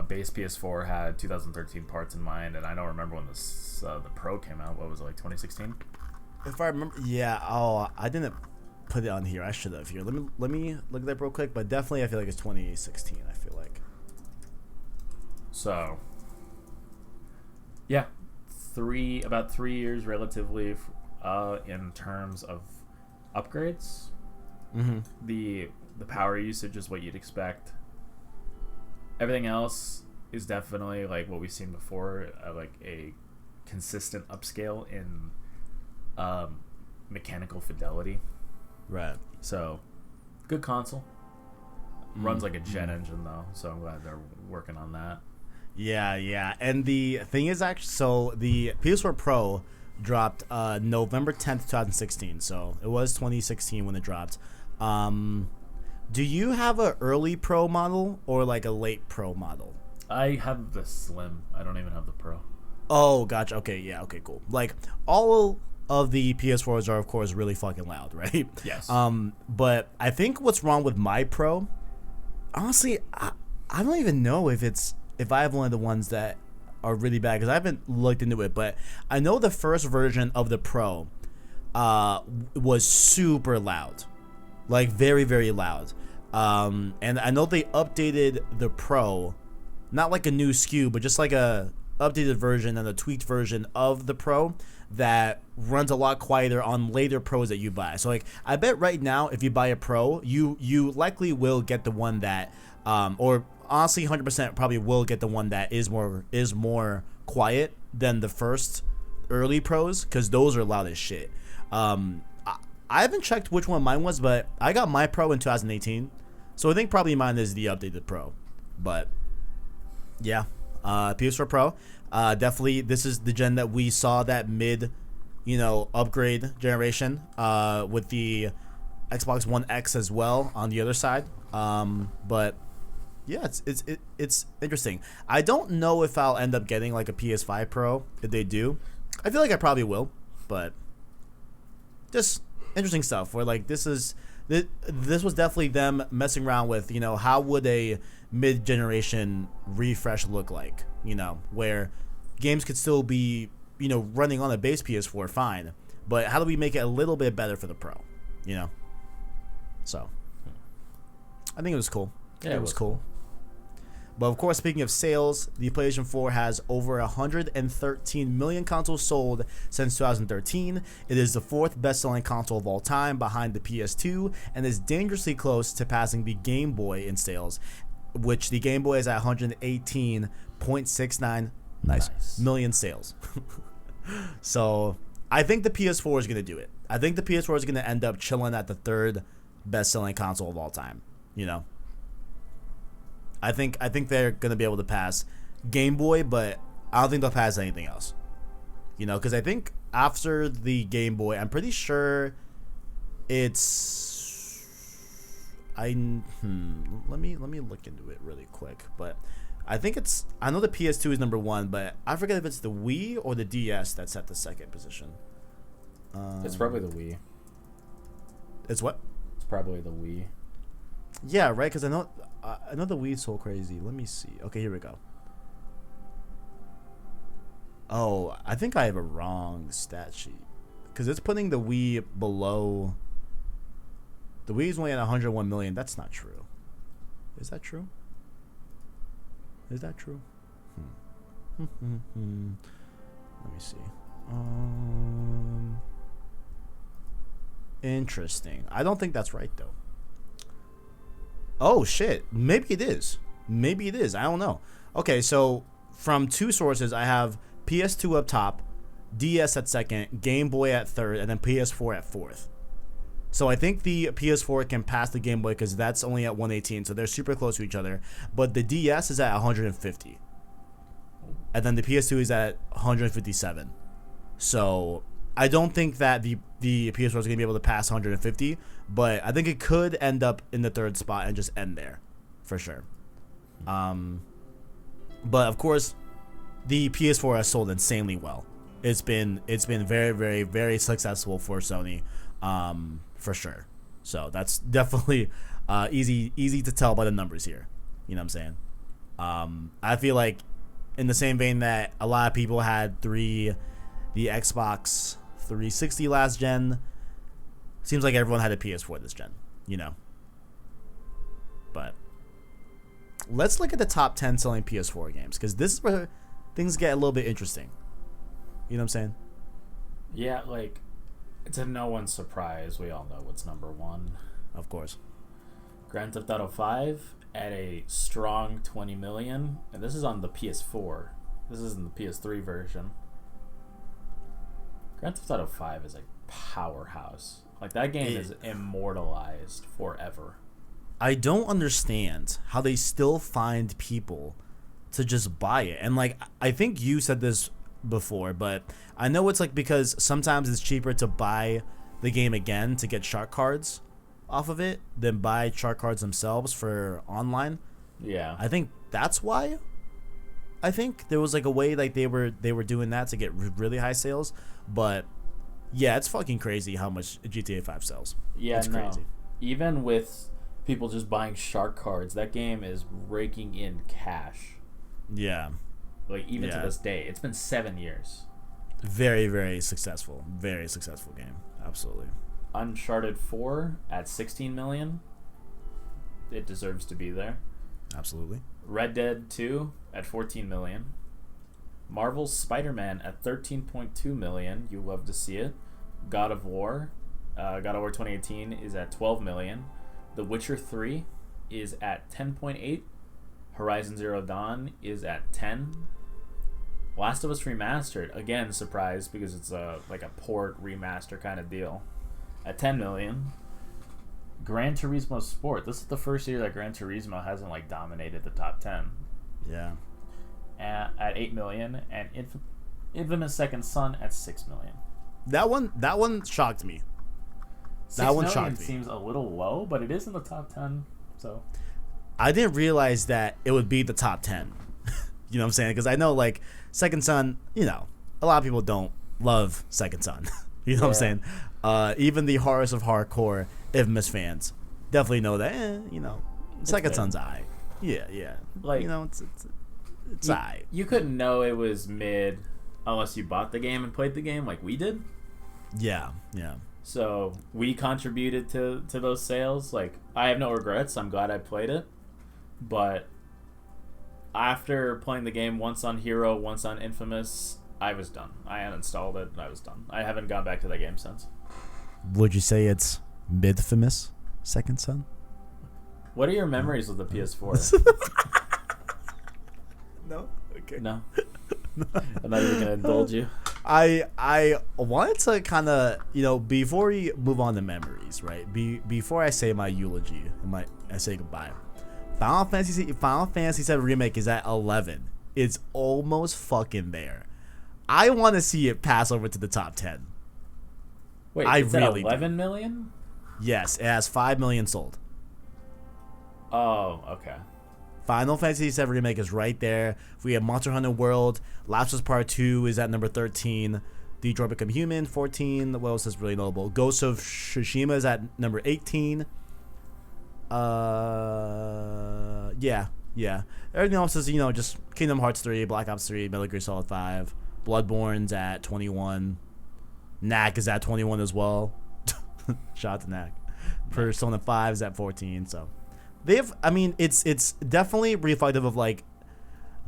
base PS4 had 2013 parts in mind, and I don't remember when the Pro came out. What was it, like 2016? If I remember, yeah. Oh, I didn't put it on here. I should have here. Let me look at that real quick. But definitely, I feel like it's 2016. I feel like. So. Yeah, about 3 years relatively, in terms of upgrades. Mm-hmm. The power usage is what you'd expect. Everything else is definitely like what we've seen before, like a consistent upscale in mechanical fidelity. Right. So, good console. Runs like a jet engine though, so I'm glad they're working on that. Yeah. And the thing is, actually, so the PS4 Pro dropped November 10th, 2016. So it was 2016 when it dropped. Do you have a early Pro model or like a late Pro model? I have the Slim. I don't even have the Pro. Oh, gotcha. Okay, yeah, okay, cool. Like, all of the PS4s are, of course, really fucking loud, right? Yes. But I think what's wrong with my Pro, honestly, I don't even know if I have one of the ones that are really bad, because I haven't looked into it, but I know the first version of the Pro was super loud. Like, very, very loud. And I know they updated the Pro, not like a new SKU, but just like a updated version and a tweaked version of the Pro that runs a lot quieter on later Pros that you buy. So like, I bet right now if you buy a Pro, you likely will get the one that or honestly 100% probably will get the one that is more quiet than the first early Pros, because those are loud as shit. I haven't checked which one mine was, but I got my Pro in 2018, so I think probably mine is the updated Pro. But yeah, PS4 Pro, definitely this is the gen that we saw that mid, upgrade generation, with the Xbox One X as well on the other side. But yeah, it's interesting. I don't know if I'll end up getting like a PS5 Pro. If they do, I feel like I probably will. But just interesting stuff. Where like this was definitely them messing around with, how would a mid-generation refresh look like? Where games could still be, running on a base PS4 fine, but how do we make it a little bit better for the Pro? So I think it was cool. Yeah, it was cool. But of course, speaking of sales, the PlayStation 4 has over 113 million consoles sold since 2013. It is the fourth best-selling console of all time, behind the PS2, and is dangerously close to passing the Game Boy in sales, which the Game Boy is at 118.69 million sales. So I think the PS4 is going to do it. I think the PS4 is going to end up chilling at the third best-selling console of all time. I think they're gonna be able to pass Game Boy, but I don't think they'll pass anything else. Because I think after the Game Boy, I'm pretty sure it's let me look into it really quick. But I know the PS2 is number one, but I forget if it's the Wii or the DS that's at the second position. It's probably the Wii. It's what? It's probably the Wii. Yeah, right. Because I know the Wii's so crazy. Let me see. Okay, here we go. Oh, I think I have a wrong stat sheet, because it's putting the Wii below. The Wii's only at 101 million. That's not true. Is that true? Let me see. Interesting. I don't think that's right though. Oh shit, maybe it is. I don't know. Okay, so from two sources, I have PS2 up top, DS at second, Game Boy at third, and then PS4 at fourth. So I think the PS4 can pass the Game Boy, because that's only at 118, so they're super close to each other. But the DS is at 150, and then the PS2 is at 157. So I don't think that the PS4 is going to be able to pass 150, but I think it could end up in the third spot and just end there, for sure. But of course, the PS4 has sold insanely well. It's been very, very, very successful for Sony, for sure. So that's definitely easy to tell by the numbers here. You know what I'm saying? I feel like in the same vein that a lot of people had the Xbox 360 last gen, seems like everyone had a PS4 this gen, But let's look at the top 10 selling PS4 games, because this is where things get a little bit interesting. You know what I'm saying? Yeah, like, to no one's surprise, we all know what's number one. Of course. Grand Theft Auto 5 at a strong 20 million, and this is on the PS4. This isn't the PS3 version. Grand Theft Auto 5 is a powerhouse. Like, that game is immortalized forever. I don't understand how they still find people to just buy it. And like, I think you said this before, but I know it's like because sometimes it's cheaper to buy the game again to get shark cards off of it than buy shark cards themselves for online. Yeah. I think that's why. I think there was like a way like they were doing that to get really high sales, but yeah, it's fucking crazy how much GTA 5 sells. Yeah, it's crazy. Even with people just buying shark cards, that game is raking in cash. Yeah. Like, even to this day. It's been 7 years. Very, very successful. Very successful game. Absolutely. Uncharted 4 at 16 million. It deserves to be there. Absolutely. Red Dead 2 at 14 million. Marvel's Spider-Man at 13.2 million. You love to see it. God of War 2018 is at 12 million. The Witcher 3 is at 10.8. Horizon Zero Dawn is at 10. Last of Us Remastered, again, surprise, because it's like a port remaster kind of deal, at 10 million. Gran Turismo Sport, this is the first year that Gran Turismo hasn't like dominated the top 10. Yeah. At 8 million, and Infamous Second Son at 6 million. That one shocked me. That one shocked me. Seems a little low, but it is in the top 10. So I didn't realize that it would be the top 10. You know what I'm saying? Because I know like Second Son, you know, a lot of people don't love Second Son. You know what I'm saying? Even the hardest of hardcore Infamous fans definitely know that. You know, Second Son's alright. Yeah. Like, you know, it's alright. You couldn't know it was mid unless you bought the game and played the game like we did. Yeah. So we contributed to those sales. Like, I have no regrets. I'm glad I played it. But after playing the game once on Hero, once on Infamous, I was done. I uninstalled it and I was done. I haven't gone back to that game since. Would you say it's mid-famous Second Son? What are your memories of the PS4? No? Okay. No. I'm not even going to indulge you. I wanted to kind of, you know, before we move on to memories, right? Before I say my eulogy, I say goodbye. Final Fantasy VII Remake is at 11. It's almost fucking there. I want to see it pass over to the top 10. Wait, it's at 11 million? Yes, it has 5 million sold. Oh, okay. Final Fantasy VII Remake is right there. We have Monster Hunter World. Last of Us Part 2 is at number 13. Detroit Become Human, 14. What else is really notable? Ghost of Tsushima is at number 18. Yeah. Everything else is, you know, just Kingdom Hearts 3, Black Ops 3, Metal Gear Solid 5. Bloodborne's at 21. Knack is at 21 as well. Shout out to Knack. Persona 5 is at 14, so... it's definitely reflective of like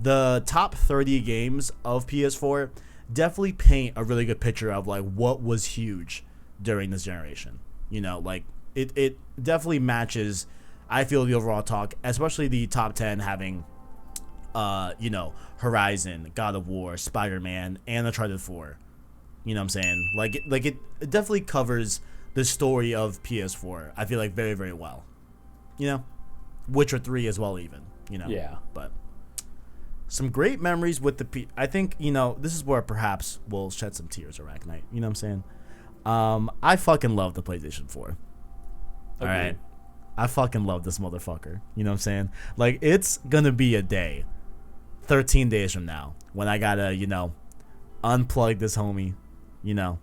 the top 30 games of PS4 definitely paint a really good picture of like what was huge during this generation. You know, like it definitely matches, I feel, the overall talk, especially the top 10 having you know, Horizon, God of War, Spider-Man, and Uncharted 4. You know what I'm saying? Like it definitely covers the story of PS4, I feel like, very, very well. You know? Witcher 3 as well, even, you know. Yeah. But some great memories with the I think, you know, this is where perhaps we'll shed some tears, ArachKnight. You know what I'm saying? I fucking love the PlayStation 4. All right. I fucking love this motherfucker. You know what I'm saying? Like, it's gonna be a day, 13 days from now, when I gotta, you know, unplug this homie, you know,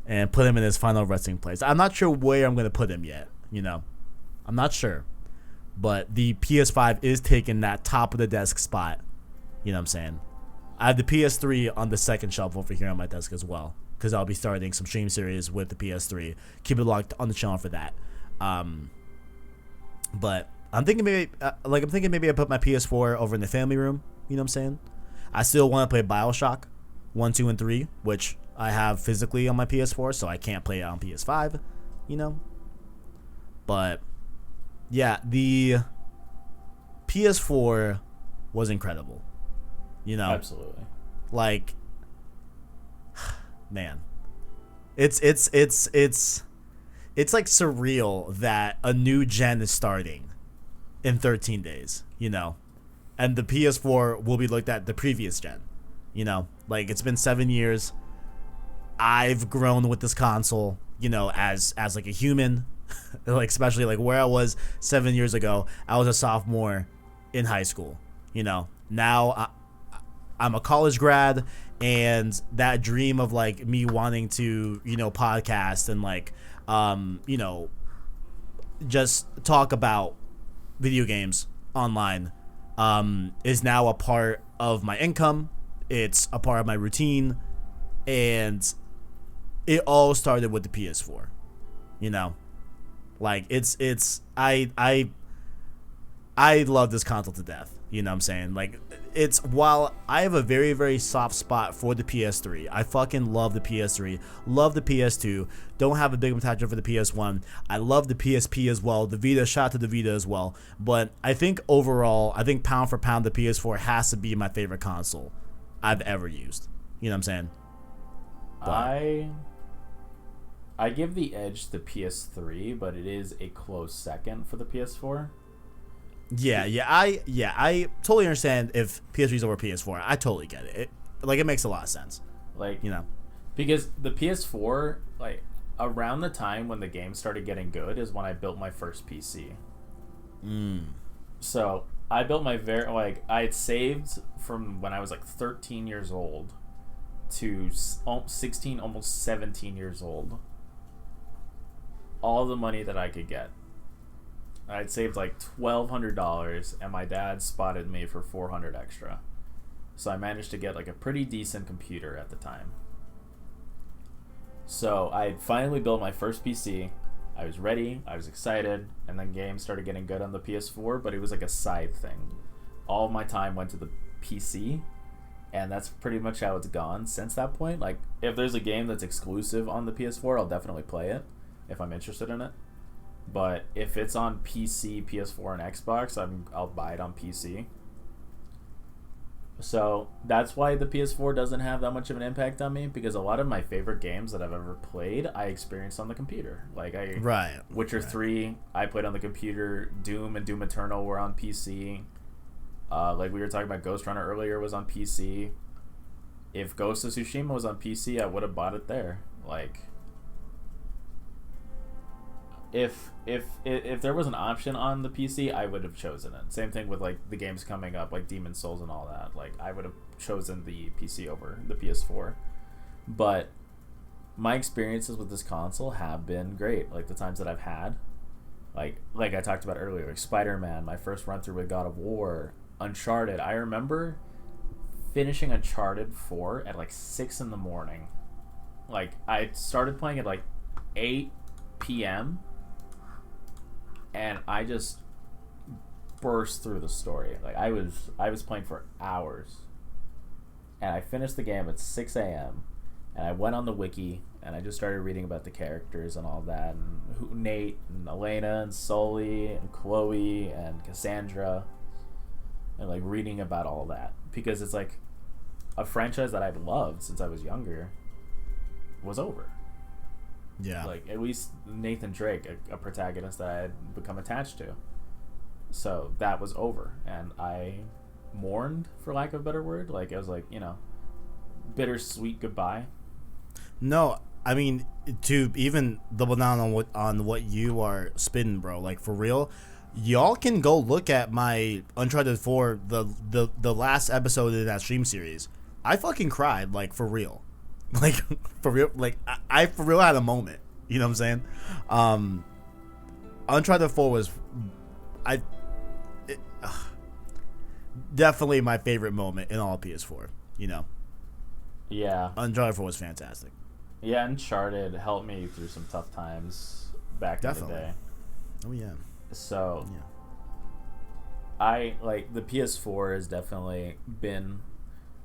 and put him in his final resting place. I'm not sure where I'm gonna put him yet, you know. I'm not sure. But the PS5 is taking that top of the desk spot. You know what I'm saying? I have the PS3 on the second shelf over here on my desk as well, because I'll be starting some stream series with the PS3. Keep it locked on the channel for that. But I'm thinking maybe I put my PS4 over in the family room. You know what I'm saying? I still want to play BioShock 1, 2, and 3, which I have physically on my PS4, so I can't play it on PS5. You know? But yeah, the PS4 was incredible. You know? Absolutely. Like, man. It's like surreal that a new gen is starting in 13 days, you know? and the PS4 will be looked at the previous gen. You know, like it's been 7 years. I've grown with this console, you know, as like a human, like especially like where I was 7 years ago. I was a sophomore in high school. You know, now I'm a college grad, and that dream of like me wanting to, you know, podcast and like, you know, just talk about video games online, is now a part of my income. It's a part of my routine, and it all started with the PS4. You know, like I love this console to death. You know what I'm saying? Like, it's, while I have a very, very soft spot for the PS3, I fucking love the PS3, love the PS2, don't have a big attachment for the PS1. I love the PSP as well, the Vita, shout out to the Vita as well. But I think overall, I think pound for pound, the PS4 has to be my favorite console I've ever used. You know what I'm saying? But I give the edge to PS3, but it is a close second for the PS4. I totally understand if PS3 is over PS4. I totally get it. It makes a lot of sense. Like, you know, because the PS4, like, around the time when the game started getting good is when I built my first PC. So I built my I had saved from when I was like 13 years old to 16, almost 17 years old, all the money that I could get. I'd saved like $1,200, and my dad spotted me for $400 extra. So I managed to get like a pretty decent computer at the time. So I finally built my first PC. I was ready, I was excited, and then games started getting good on the PS4, but it was like a side thing. All of my time went to the PC, and that's pretty much how it's gone since that point. Like, if there's a game that's exclusive on the PS4, I'll definitely play it if I'm interested in it. But if it's on PC, PS4, and Xbox, I'll buy it on PC. So that's why the PS4 doesn't have that much of an impact on me, because a lot of my favorite games that I've ever played, I experienced on the computer. Like Witcher 3, I played on the computer. Doom and Doom Eternal were on PC. Like we were talking about, Ghost Runner earlier was on PC. If Ghost of Tsushima was on PC, I would have bought it there. Like, if there was an option on the PC, I would have chosen it. Same thing with like the games coming up, like Demon's Souls and all that. Like, I would have chosen the PC over the PS4. But my experiences with this console have been great. Like, the times that I've had, like I talked about earlier, like Spider-Man, my first run through with God of War, Uncharted. I remember finishing Uncharted 4 at like 6 in the morning. Like, I started playing at like 8 p.m. and I just burst through the story. Like, I was playing for hours, and I finished the game at 6 a.m. and I went on the wiki and I just started reading about the characters and all that, and Nate and Elena and Sully and Chloe and Cassandra, and like reading about all that, because it's like a franchise that I've loved since I was younger was over. Yeah. Like, at least Nathan Drake, a protagonist that I had become attached to. So that was over, and I mourned, for lack of a better word. Like, it was like, you know, bittersweet goodbye. No, I mean, to even double down on what you are spitting, bro. Like, for real, y'all can go look at my Uncharted 4, the last episode of that stream series. I fucking cried, like, for real. Like, for real, like, I for real had a moment. You know what I'm saying? Uncharted 4 was, definitely my favorite moment in all PS4, you know? Yeah. Uncharted 4 was fantastic. Yeah, Uncharted helped me through some tough times back in the day. Oh, yeah. So, yeah. Like, the PS4 has definitely been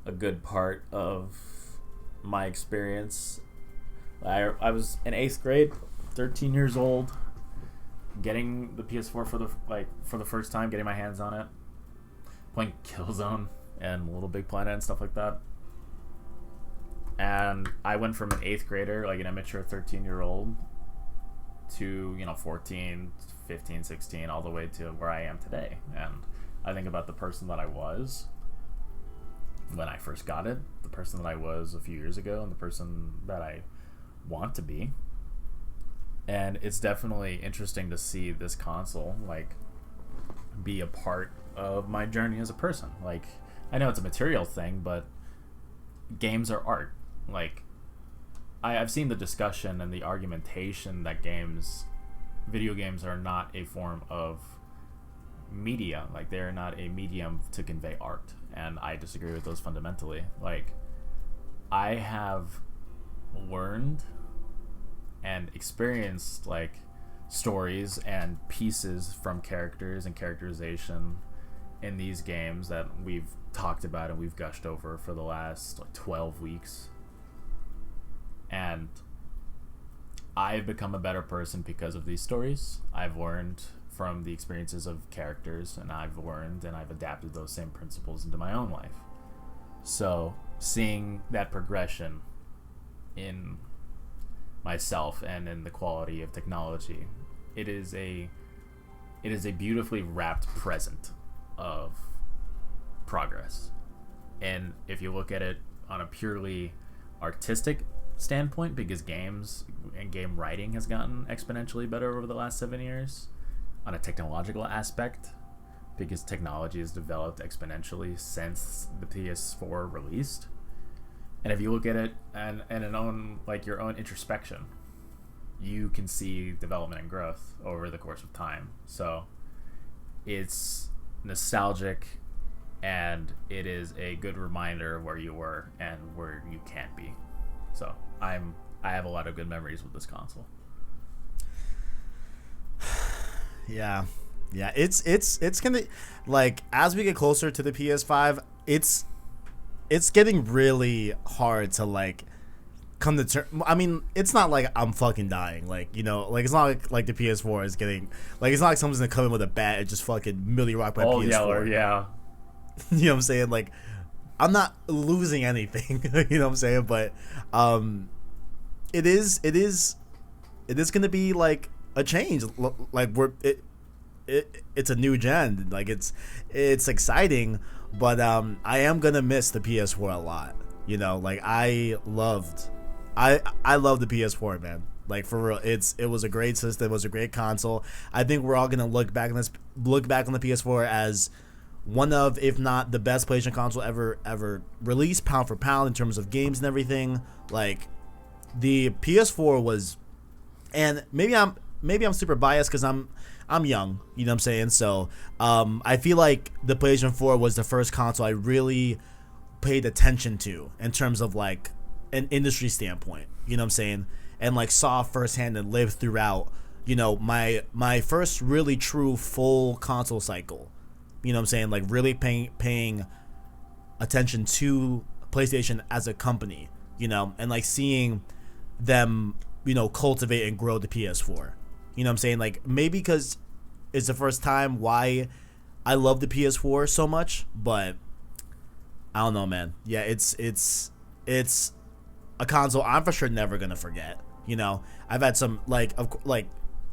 a good part of my experience. I was in 8th grade, 13 years old, getting the PS4 for the first time, getting my hands on it, playing Killzone and Little Big Planet and stuff like that. And I went from an 8th grader, like an immature 13-year-old, to, 14, 15, 16, all the way to where I am today. And I think about the person that I was when I first got it, the person that I was a few years ago, and the person that I want to be. And it's definitely interesting to see this console like be a part of my journey as a person. Like, I know it's a material thing, but games are art. Like, I've seen the discussion and the argumentation that video games are not a form of media. Like, they're not a medium to convey art, and I disagree with those fundamentally. Like, I have learned and experienced like stories and pieces from characters and characterization in these games that we've talked about and we've gushed over for the last like 12 weeks, and I've become a better person because of these stories. I've learned from the experiences of characters, and I've learned and I've adapted those same principles into my own life. So seeing that progression in myself and in the quality of technology, it is a beautifully wrapped present of progress. And if you look at it on a purely artistic standpoint, because games and game writing has gotten exponentially better over the last 7 years, on a technological aspect, because technology has developed exponentially since the PS4 released. And if you look at it and your own introspection, you can see development and growth over the course of time. So it's nostalgic, and it is a good reminder of where you were and where you can be. So I have a lot of good memories with this console. Yeah, it's gonna, like, as we get closer to the PS5, it's getting really hard to like come to terms. I mean, it's not like I'm fucking dying, like, you know, like, it's not like the PS4 is getting, like, it's not like someone's gonna come in with a bat and just fucking milli rock my PS4. Yeller, yeah. You know what I'm saying? Like, I'm not losing anything. You know what I'm saying? But it is gonna be like a change. Like, it's a new gen. Like, it's exciting, but I am gonna miss the PS4 a lot. You know, like, I love the PS4, man. Like, for real, it was a great system. It was a great console. I think we're all gonna look back on the PS4 as one of, if not the best PlayStation console ever released, pound for pound, in terms of games and everything. Like, the PS4 was, and maybe I'm super biased because I'm young, you know what I'm saying? So I feel like the PlayStation 4 was the first console I really paid attention to in terms of like an industry standpoint, you know what I'm saying? And like saw firsthand and lived throughout, you know, my first really true full console cycle. You know what I'm saying? Like, really paying attention to PlayStation as a company, you know, and like seeing them, you know, cultivate and grow the PS4. You know what I'm saying? Like, maybe because it's the first time why I love the PS4 so much, but I don't know, man. Yeah, it's a console I'm for sure never gonna forget. You know, I've had some like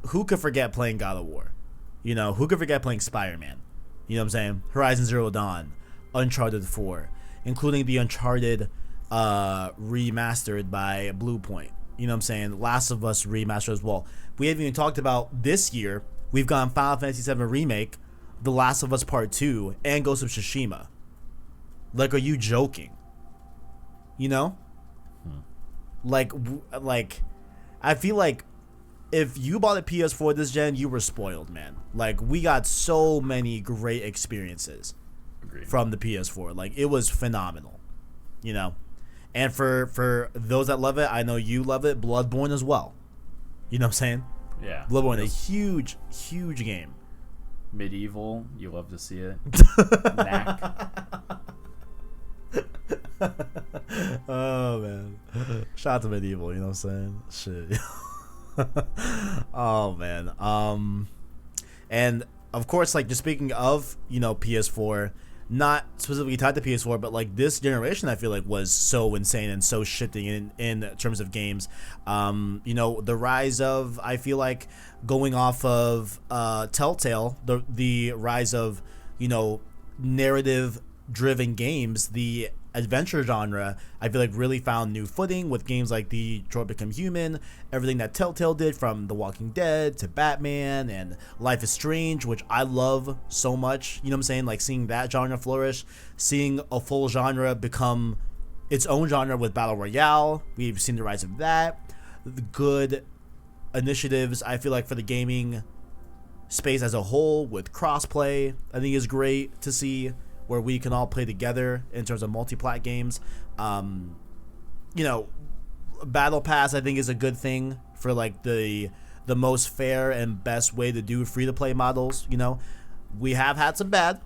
who could forget playing God of War? You know, who could forget playing Spider-Man? You know what I'm saying? Horizon Zero Dawn, Uncharted 4, including the Uncharted remastered by Blue Point. You know what I'm saying? Last of Us remastered as well. We haven't even talked about this year. We've gotten Final Fantasy VII Remake, The Last of Us Part 2, and Ghost of Tsushima. Like, are you joking? You know? Like, I feel like if you bought a PS4 this gen, you were spoiled, man. Like, we got so many great experiences from the PS4. Like, it was phenomenal, you know? And for those that love it, I know you love it, Bloodborne as well. You know what I'm saying? Yeah. Bloodborne, a huge game. Medieval, you love to see it. Knack. Oh, man. Shout out to Medieval, you know what I'm saying? Shit. Oh, man. And of course, like, just speaking of, you know, PS4, not specifically tied to PS4, but like this generation, I feel like was so insane and so shifting in terms of games. You know, the rise of, I feel like, going off of Telltale, the rise of, you know, narrative driven games, the adventure genre, I feel like really found new footing with games like Detroit Become Human, everything that Telltale did from The Walking Dead to Batman and Life is Strange, which I love so much. You know what I'm saying? Like seeing that genre flourish, seeing a full genre become its own genre with Battle Royale. We've seen the rise of that. The good initiatives, I feel like, for the gaming space as a whole with crossplay, I think is great to see, where we can all play together in terms of multi-plat games. You know, Battle Pass I think is a good thing for like the most fair and best way to do free-to-play models. You know, we have had some bad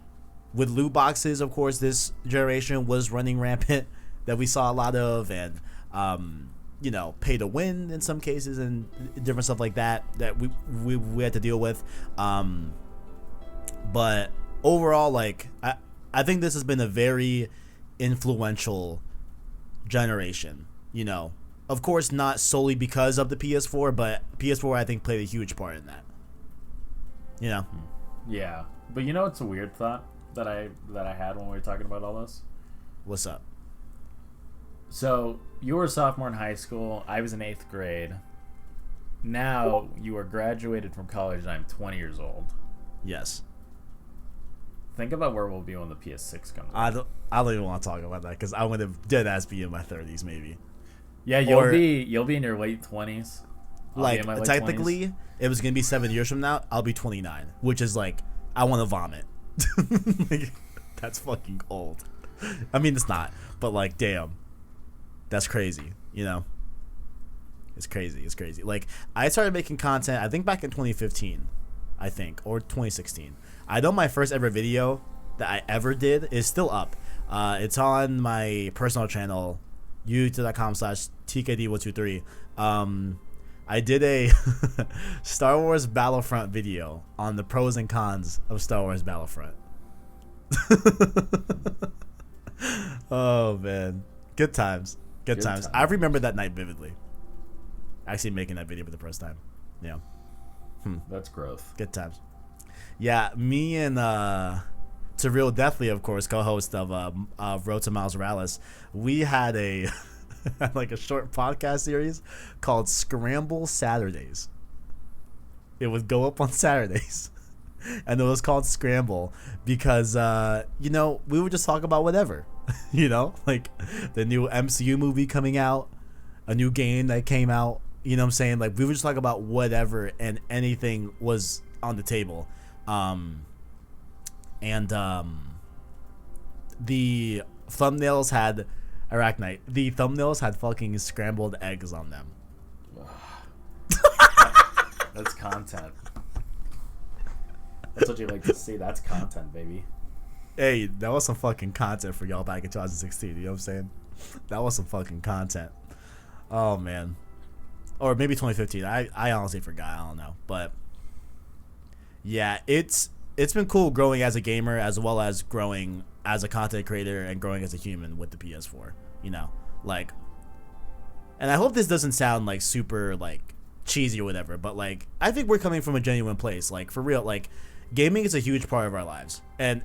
with loot boxes. Of course, this generation was running rampant that we saw a lot of, and you know, pay to win in some cases and different stuff like that we had to deal with. But overall, like I think this has been a very influential generation, you know. Of course, not solely because of the PS4, but PS4 I think played a huge part in that. You know? Yeah. But you know it's a weird thought that I had when we were talking about all this? What's up? So, you were a sophomore in high school, I was in 8th grade. Now, you are graduated from college and I'm 20 years old. Yes. Think about where we'll be when the PS6 comes out. I don't even want to talk about that because I would have dead ass be in my 30s maybe. Yeah, you'll be in your late 20s. Like technically, 20s. It was gonna be 7 years from now. I'll be 29, which is like I want to vomit. Like, that's fucking old. I mean, it's not, but like, damn, that's crazy. You know, it's crazy. It's crazy. Like I started making content, I think back in 2015, I think, or 2016. I know my first ever video that I ever did is still up. It's on my personal channel, youtube.com/tkd123. I did a Star Wars Battlefront video on the pros and cons of Star Wars Battlefront. Oh man, good times. Good times. I remember that night vividly. Actually making that video for the first time. Yeah. That's growth. Good times. Yeah, me and Surreal Deathly, of course, co-host of Road to Miles Morales, we had a like a short podcast series called Scramble Saturdays. It would go up on Saturdays, and it was called Scramble because you know, we would just talk about whatever. You know, like the new MCU movie coming out, a new game that came out. You know what I'm saying? Like we would just talk about whatever, and anything was on the table. The thumbnails had ArachKnight. The thumbnails had fucking scrambled eggs on them. That's content. That's what you like to see. That's content, baby. Hey, that was some fucking content for y'all back in 2016. You know what I'm saying? That was some fucking content. Oh man, or maybe 2015. I honestly forgot. I don't know, but yeah, it's been cool growing as a gamer as well as growing as a content creator and growing as a human with the PS4. You know, like, and I hope this doesn't sound like super like cheesy or whatever, but like I think we're coming from a genuine place. Like for real, like gaming is a huge part of our lives, and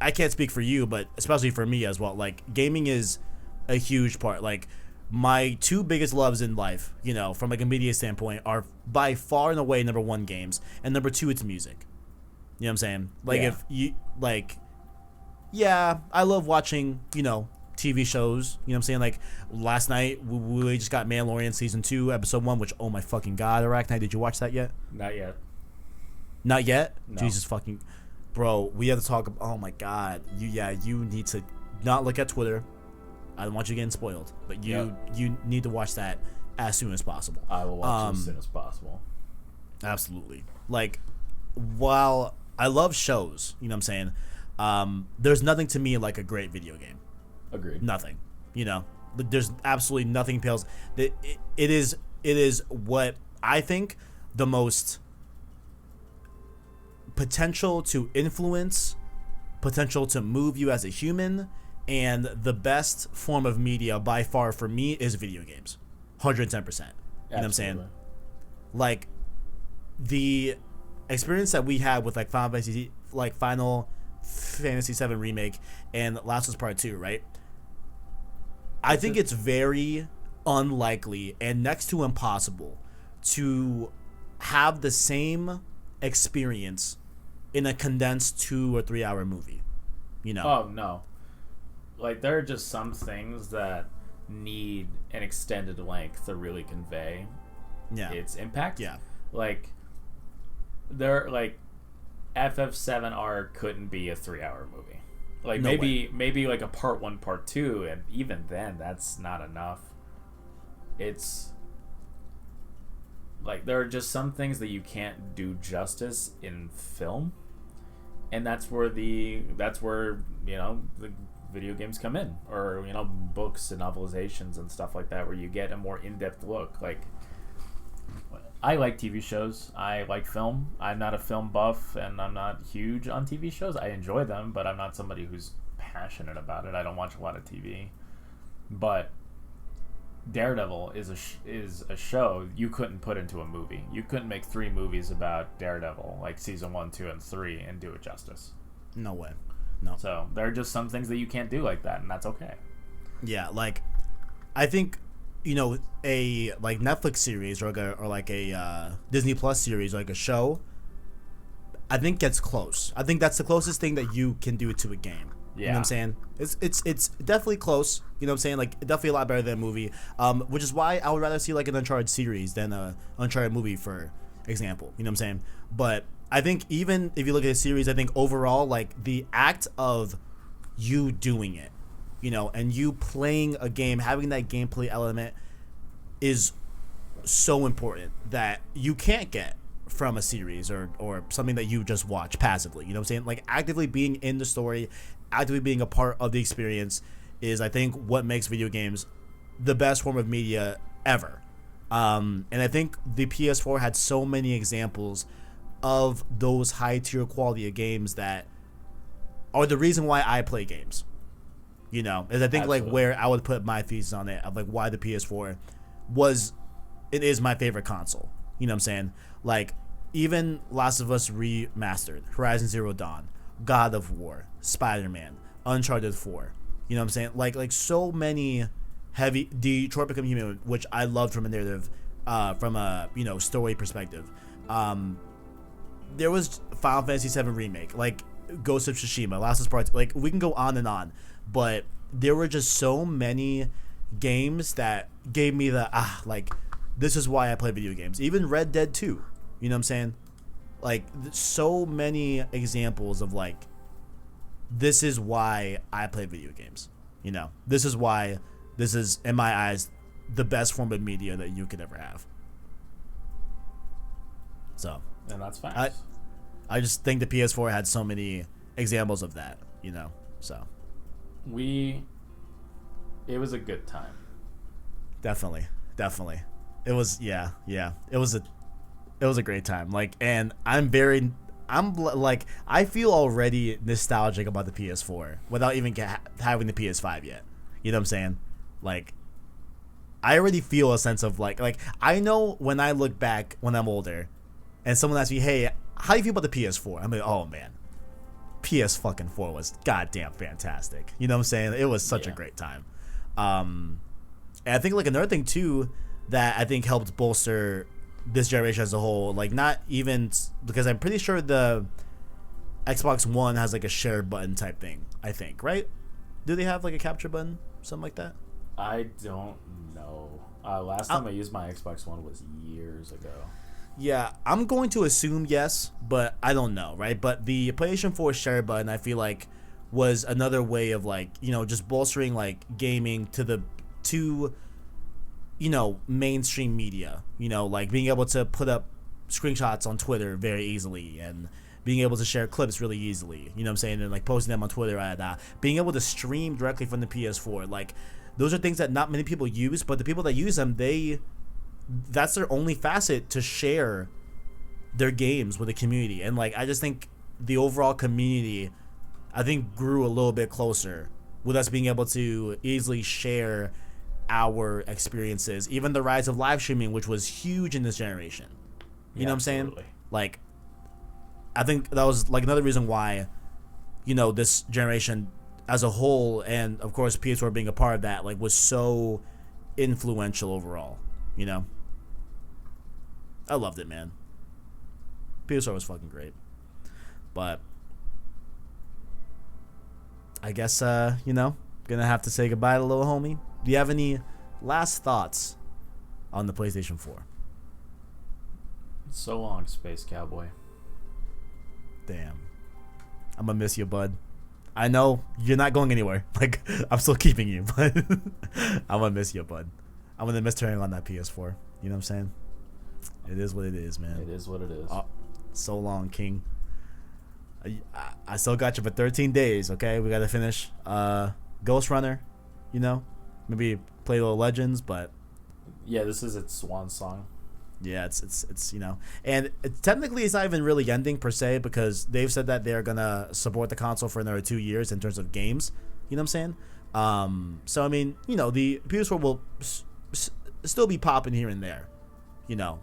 I can't speak for you, but especially for me as well. Like gaming is a huge part. Like my two biggest loves in life, you know, from like a media standpoint, are by far and away number one games, and number two it's music. You know what I'm saying? Like if you like, yeah, I love watching, you know, TV shows. You know what I'm saying? Like last night we just got Mandalorian season 2 episode 1, which oh my fucking god, ArachKnight, did you watch that yet? Not yet. Not yet? No. Jesus fucking bro, we have to talk. Oh my god, you need to not look at Twitter. I don't want you getting spoiled, but you need to watch that as soon as possible. I will watch it as soon as possible. Absolutely. Like, while I love shows, you know what I'm saying, there's nothing to me like a great video game. Agreed. Nothing. You know, there's absolutely nothing pales. It is what I think the most potential to influence, potential to move you as a human, and the best form of media by far for me is video games. 110%. You know what I'm saying? Like the experience that we had with like Final Fantasy VII Remake and Last of Us Part 2, right? I think it's very unlikely and next to impossible to have the same experience in a condensed 2 or 3 hour movie. You know? Oh, no. Like, there are just some things that need an extended length to really convey its impact. Yeah. Like, FF7R couldn't be a 3 hour movie. Like, no maybe like a part 1, part 2, and even then, that's not enough. It's like, there are just some things that you can't do justice in film, and that's where the video games come in, or books and novelizations and stuff like that, where you get a more in-depth look. Like, I like TV shows, I like film. I'm not a film buff, and I'm not huge on TV shows. I enjoy them, but I'm not somebody who's passionate about it. I don't watch a lot of TV. But Daredevil is a show you couldn't put into a movie. You couldn't make 3 movies about Daredevil, like season 1, 2, and 3, and do it justice. No way. No. So there are just some things that you can't do like that, and that's okay. Yeah, like, I think, a like Netflix series or like a Disney Plus series, or like a show, I think gets close. I think that's the closest thing that you can do to a game. Yeah. You know what I'm saying? It's definitely close. You know what I'm saying? Like, definitely a lot better than a movie. Which is why I would rather see like an Uncharted series than a Uncharted movie, for example. You know what I'm saying? But I think even if you look at a series, I think overall, like, the act of you doing it, and you playing a game, having that gameplay element is so important that you can't get from a series or something that you just watch passively. You know what I'm saying? Like, actively being in the story, actively being a part of the experience is, I think, what makes video games the best form of media ever. And I think the PS4 had so many examples of those high tier quality of games that are the reason why I play games. Is I think Absolutely. Like where I would put my thesis on it of like why the PS4 is my favorite console. You know what I'm saying? Like, even Last of Us Remastered, Horizon Zero Dawn, God of War, Spider-Man, Uncharted 4. You know what I'm saying? Like so many heavy Detroit Become Human, which I loved from a narrative, from a story perspective. There was Final Fantasy VII Remake, like Ghost of Tsushima, Last of Us Part 2. Like, we can go on and on, but there were just so many games that gave me the like, this is why I play video games. Even Red Dead 2, you know what I'm saying? Like, so many examples of like, this is why I play video games. This is why this is, in my eyes, the best form of media that you could ever have. So, and that's facts. I just think the PS4 had so many examples of that, so. It was a good time. Definitely. It was, yeah. It was a great time. Like, and I'm like, I feel already nostalgic about the PS4 without even having the PS5 yet. You know what I'm saying? Like, I already feel a sense of like I know when I look back when I'm older and someone asks me, hey, how do you feel about the PS4? I'm like, oh man, PS4 was goddamn fantastic. You know what I'm saying? It was such a great time. And I think like another thing too that I think helped bolster this generation as a whole, like, not even because I'm pretty sure the Xbox One has like a share button type thing, I think, right? Do they have like a capture button, something like that? I don't know. Last time I used my Xbox One was years ago. Yeah, I'm going to assume yes, but I don't know, right? But the PlayStation 4 share button, I feel like, was another way of like, just bolstering like gaming to mainstream media, like being able to put up screenshots on Twitter very easily and being able to share clips really easily, you know what I'm saying, and like posting them on Twitter, being able to stream directly from the PS4, like, those are things that not many people use, but the people that use them, that's their only facet to share their games with the community. And like, I just think the overall community, I think, grew a little bit closer with us being able to easily share our experiences. Even the rise of live streaming, which was huge in this generation. You know what I'm saying? Absolutely. Like, I think that was like another reason why this generation as a whole, and of course PS4 being a part of that, like, was so influential overall. I loved it, man. PS4 was fucking great. But I guess gonna have to say goodbye to little homie. Do you have any last thoughts on the PlayStation 4? So long, Space Cowboy. Damn. I'm gonna miss you, bud. I know you're not going anywhere. Like, I'm still keeping you, but I'm gonna miss you, bud. I'm gonna miss turning on that PS4. You know what I'm saying? It is what it is, man. It is what it is. So long, King. I still got you for 13 days, okay? We gotta finish Ghost Runner, maybe play a little Legends, but yeah, this is its swan song. Yeah, it's and technically it's not even really ending per se, because they've said that they're gonna support the console for another 2 years in terms of games. You know what I'm saying? So I mean, the PS4 will still be popping here and there,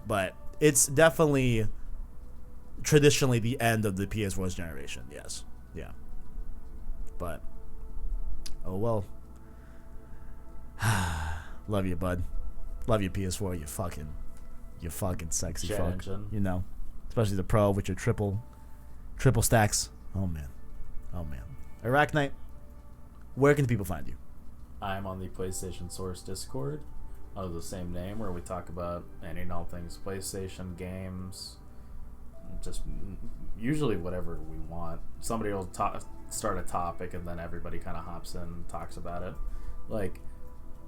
but it's definitely traditionally the end of the PS4's generation. Yes, yeah, but oh well. Love you, bud. Love you, PS4. You fucking sexy Jet fuck. engine. Especially the Pro with your triple stacks. Oh man. ArachKnight, where can people find you? I'm on the PlayStation Source Discord under the same name, where we talk about any and all things PlayStation games. Just usually whatever we want. Somebody will start a topic, and then everybody kind of hops in and talks about it. Like,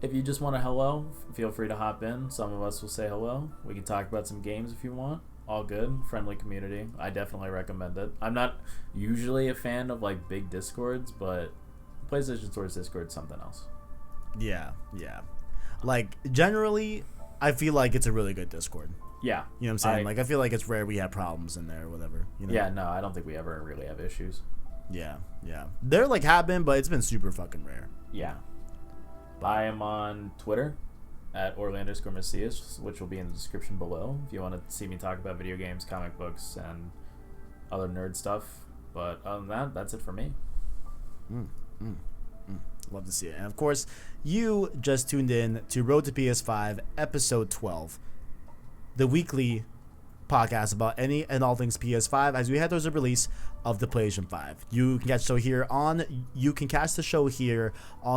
if you just want a hello, feel free to hop in. Some of us will say hello. We can talk about some games if you want. All good. Friendly community. I definitely recommend it. I'm not usually a fan of, like, big Discords, but PlayStation Source Discord is something else. Yeah. Like, generally, I feel like it's a really good Discord. Yeah. You know what I'm saying? I feel like it's rare we have problems in there or whatever. Yeah, no, I don't think we ever really have issues. Yeah. There, like, have been, but it's been super fucking rare. Yeah. I am on Twitter at Orlando_Macias, which will be in the description below if you want to see me talk about video games, comic books, and other nerd stuff. But other than that, that's it for me. Love to see it. And of course, you just tuned in to Road to PS5 episode 12, the weekly podcast about any and all things PS5 as we head towards the release of the PlayStation 5. You can catch the show here on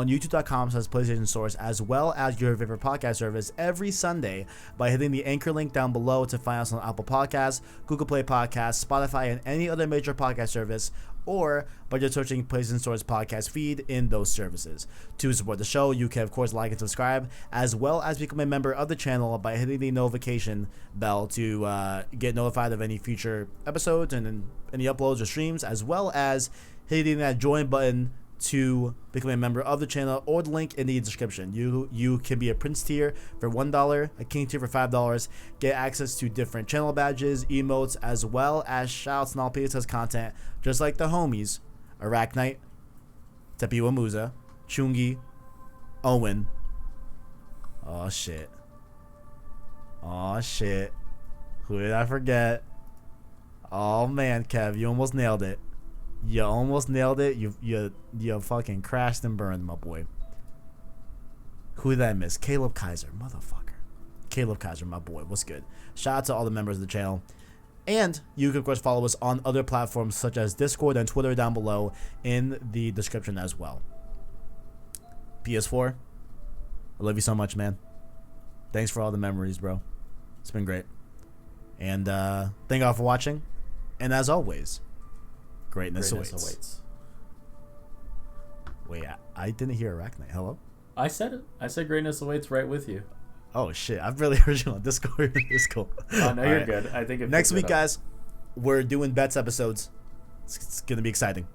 youtube.com/PlayStation Source, as well as your favorite podcast service every Sunday by hitting the anchor link down below to find us on Apple Podcasts, Google Play Podcasts, Spotify, and any other major podcast service, or by just searching PlayStation Source podcast feed in those services. To support the show, you can of course like and subscribe, as well as become a member of the channel by hitting the notification bell to get notified of any future episodes and any uploads or streams, as well as hitting that join button to become a member of the channel, or the link in the description. You can be a Prince tier for $1, a King tier for $5, get access to different channel badges, emotes, as well as shoutouts and all PS content, just like the homies ArachKnight, Tepiwa Musa, Chungi, Owen. Oh shit. Who did I forget? Oh man, Kev, you almost nailed it. You fucking crashed and burned, my boy. Who did I miss? Caleb Kaiser, motherfucker. Caleb Kaiser, my boy. What's good? Shout out to all the members of the channel. And you can, of course, follow us on other platforms such as Discord and Twitter down below in the description as well. PS4, I love you so much, man. Thanks for all the memories, bro. It's been great. And thank you all for watching. And as always, greatness awaits. Wait, I didn't hear ArachKnight. Hello? I said it. I said greatness awaits right with you. Oh, shit. I've really heard you on Discord. It's cool. Oh, no, you're right. Good. I think next week, guys, we're doing bets episodes. It's going to be exciting.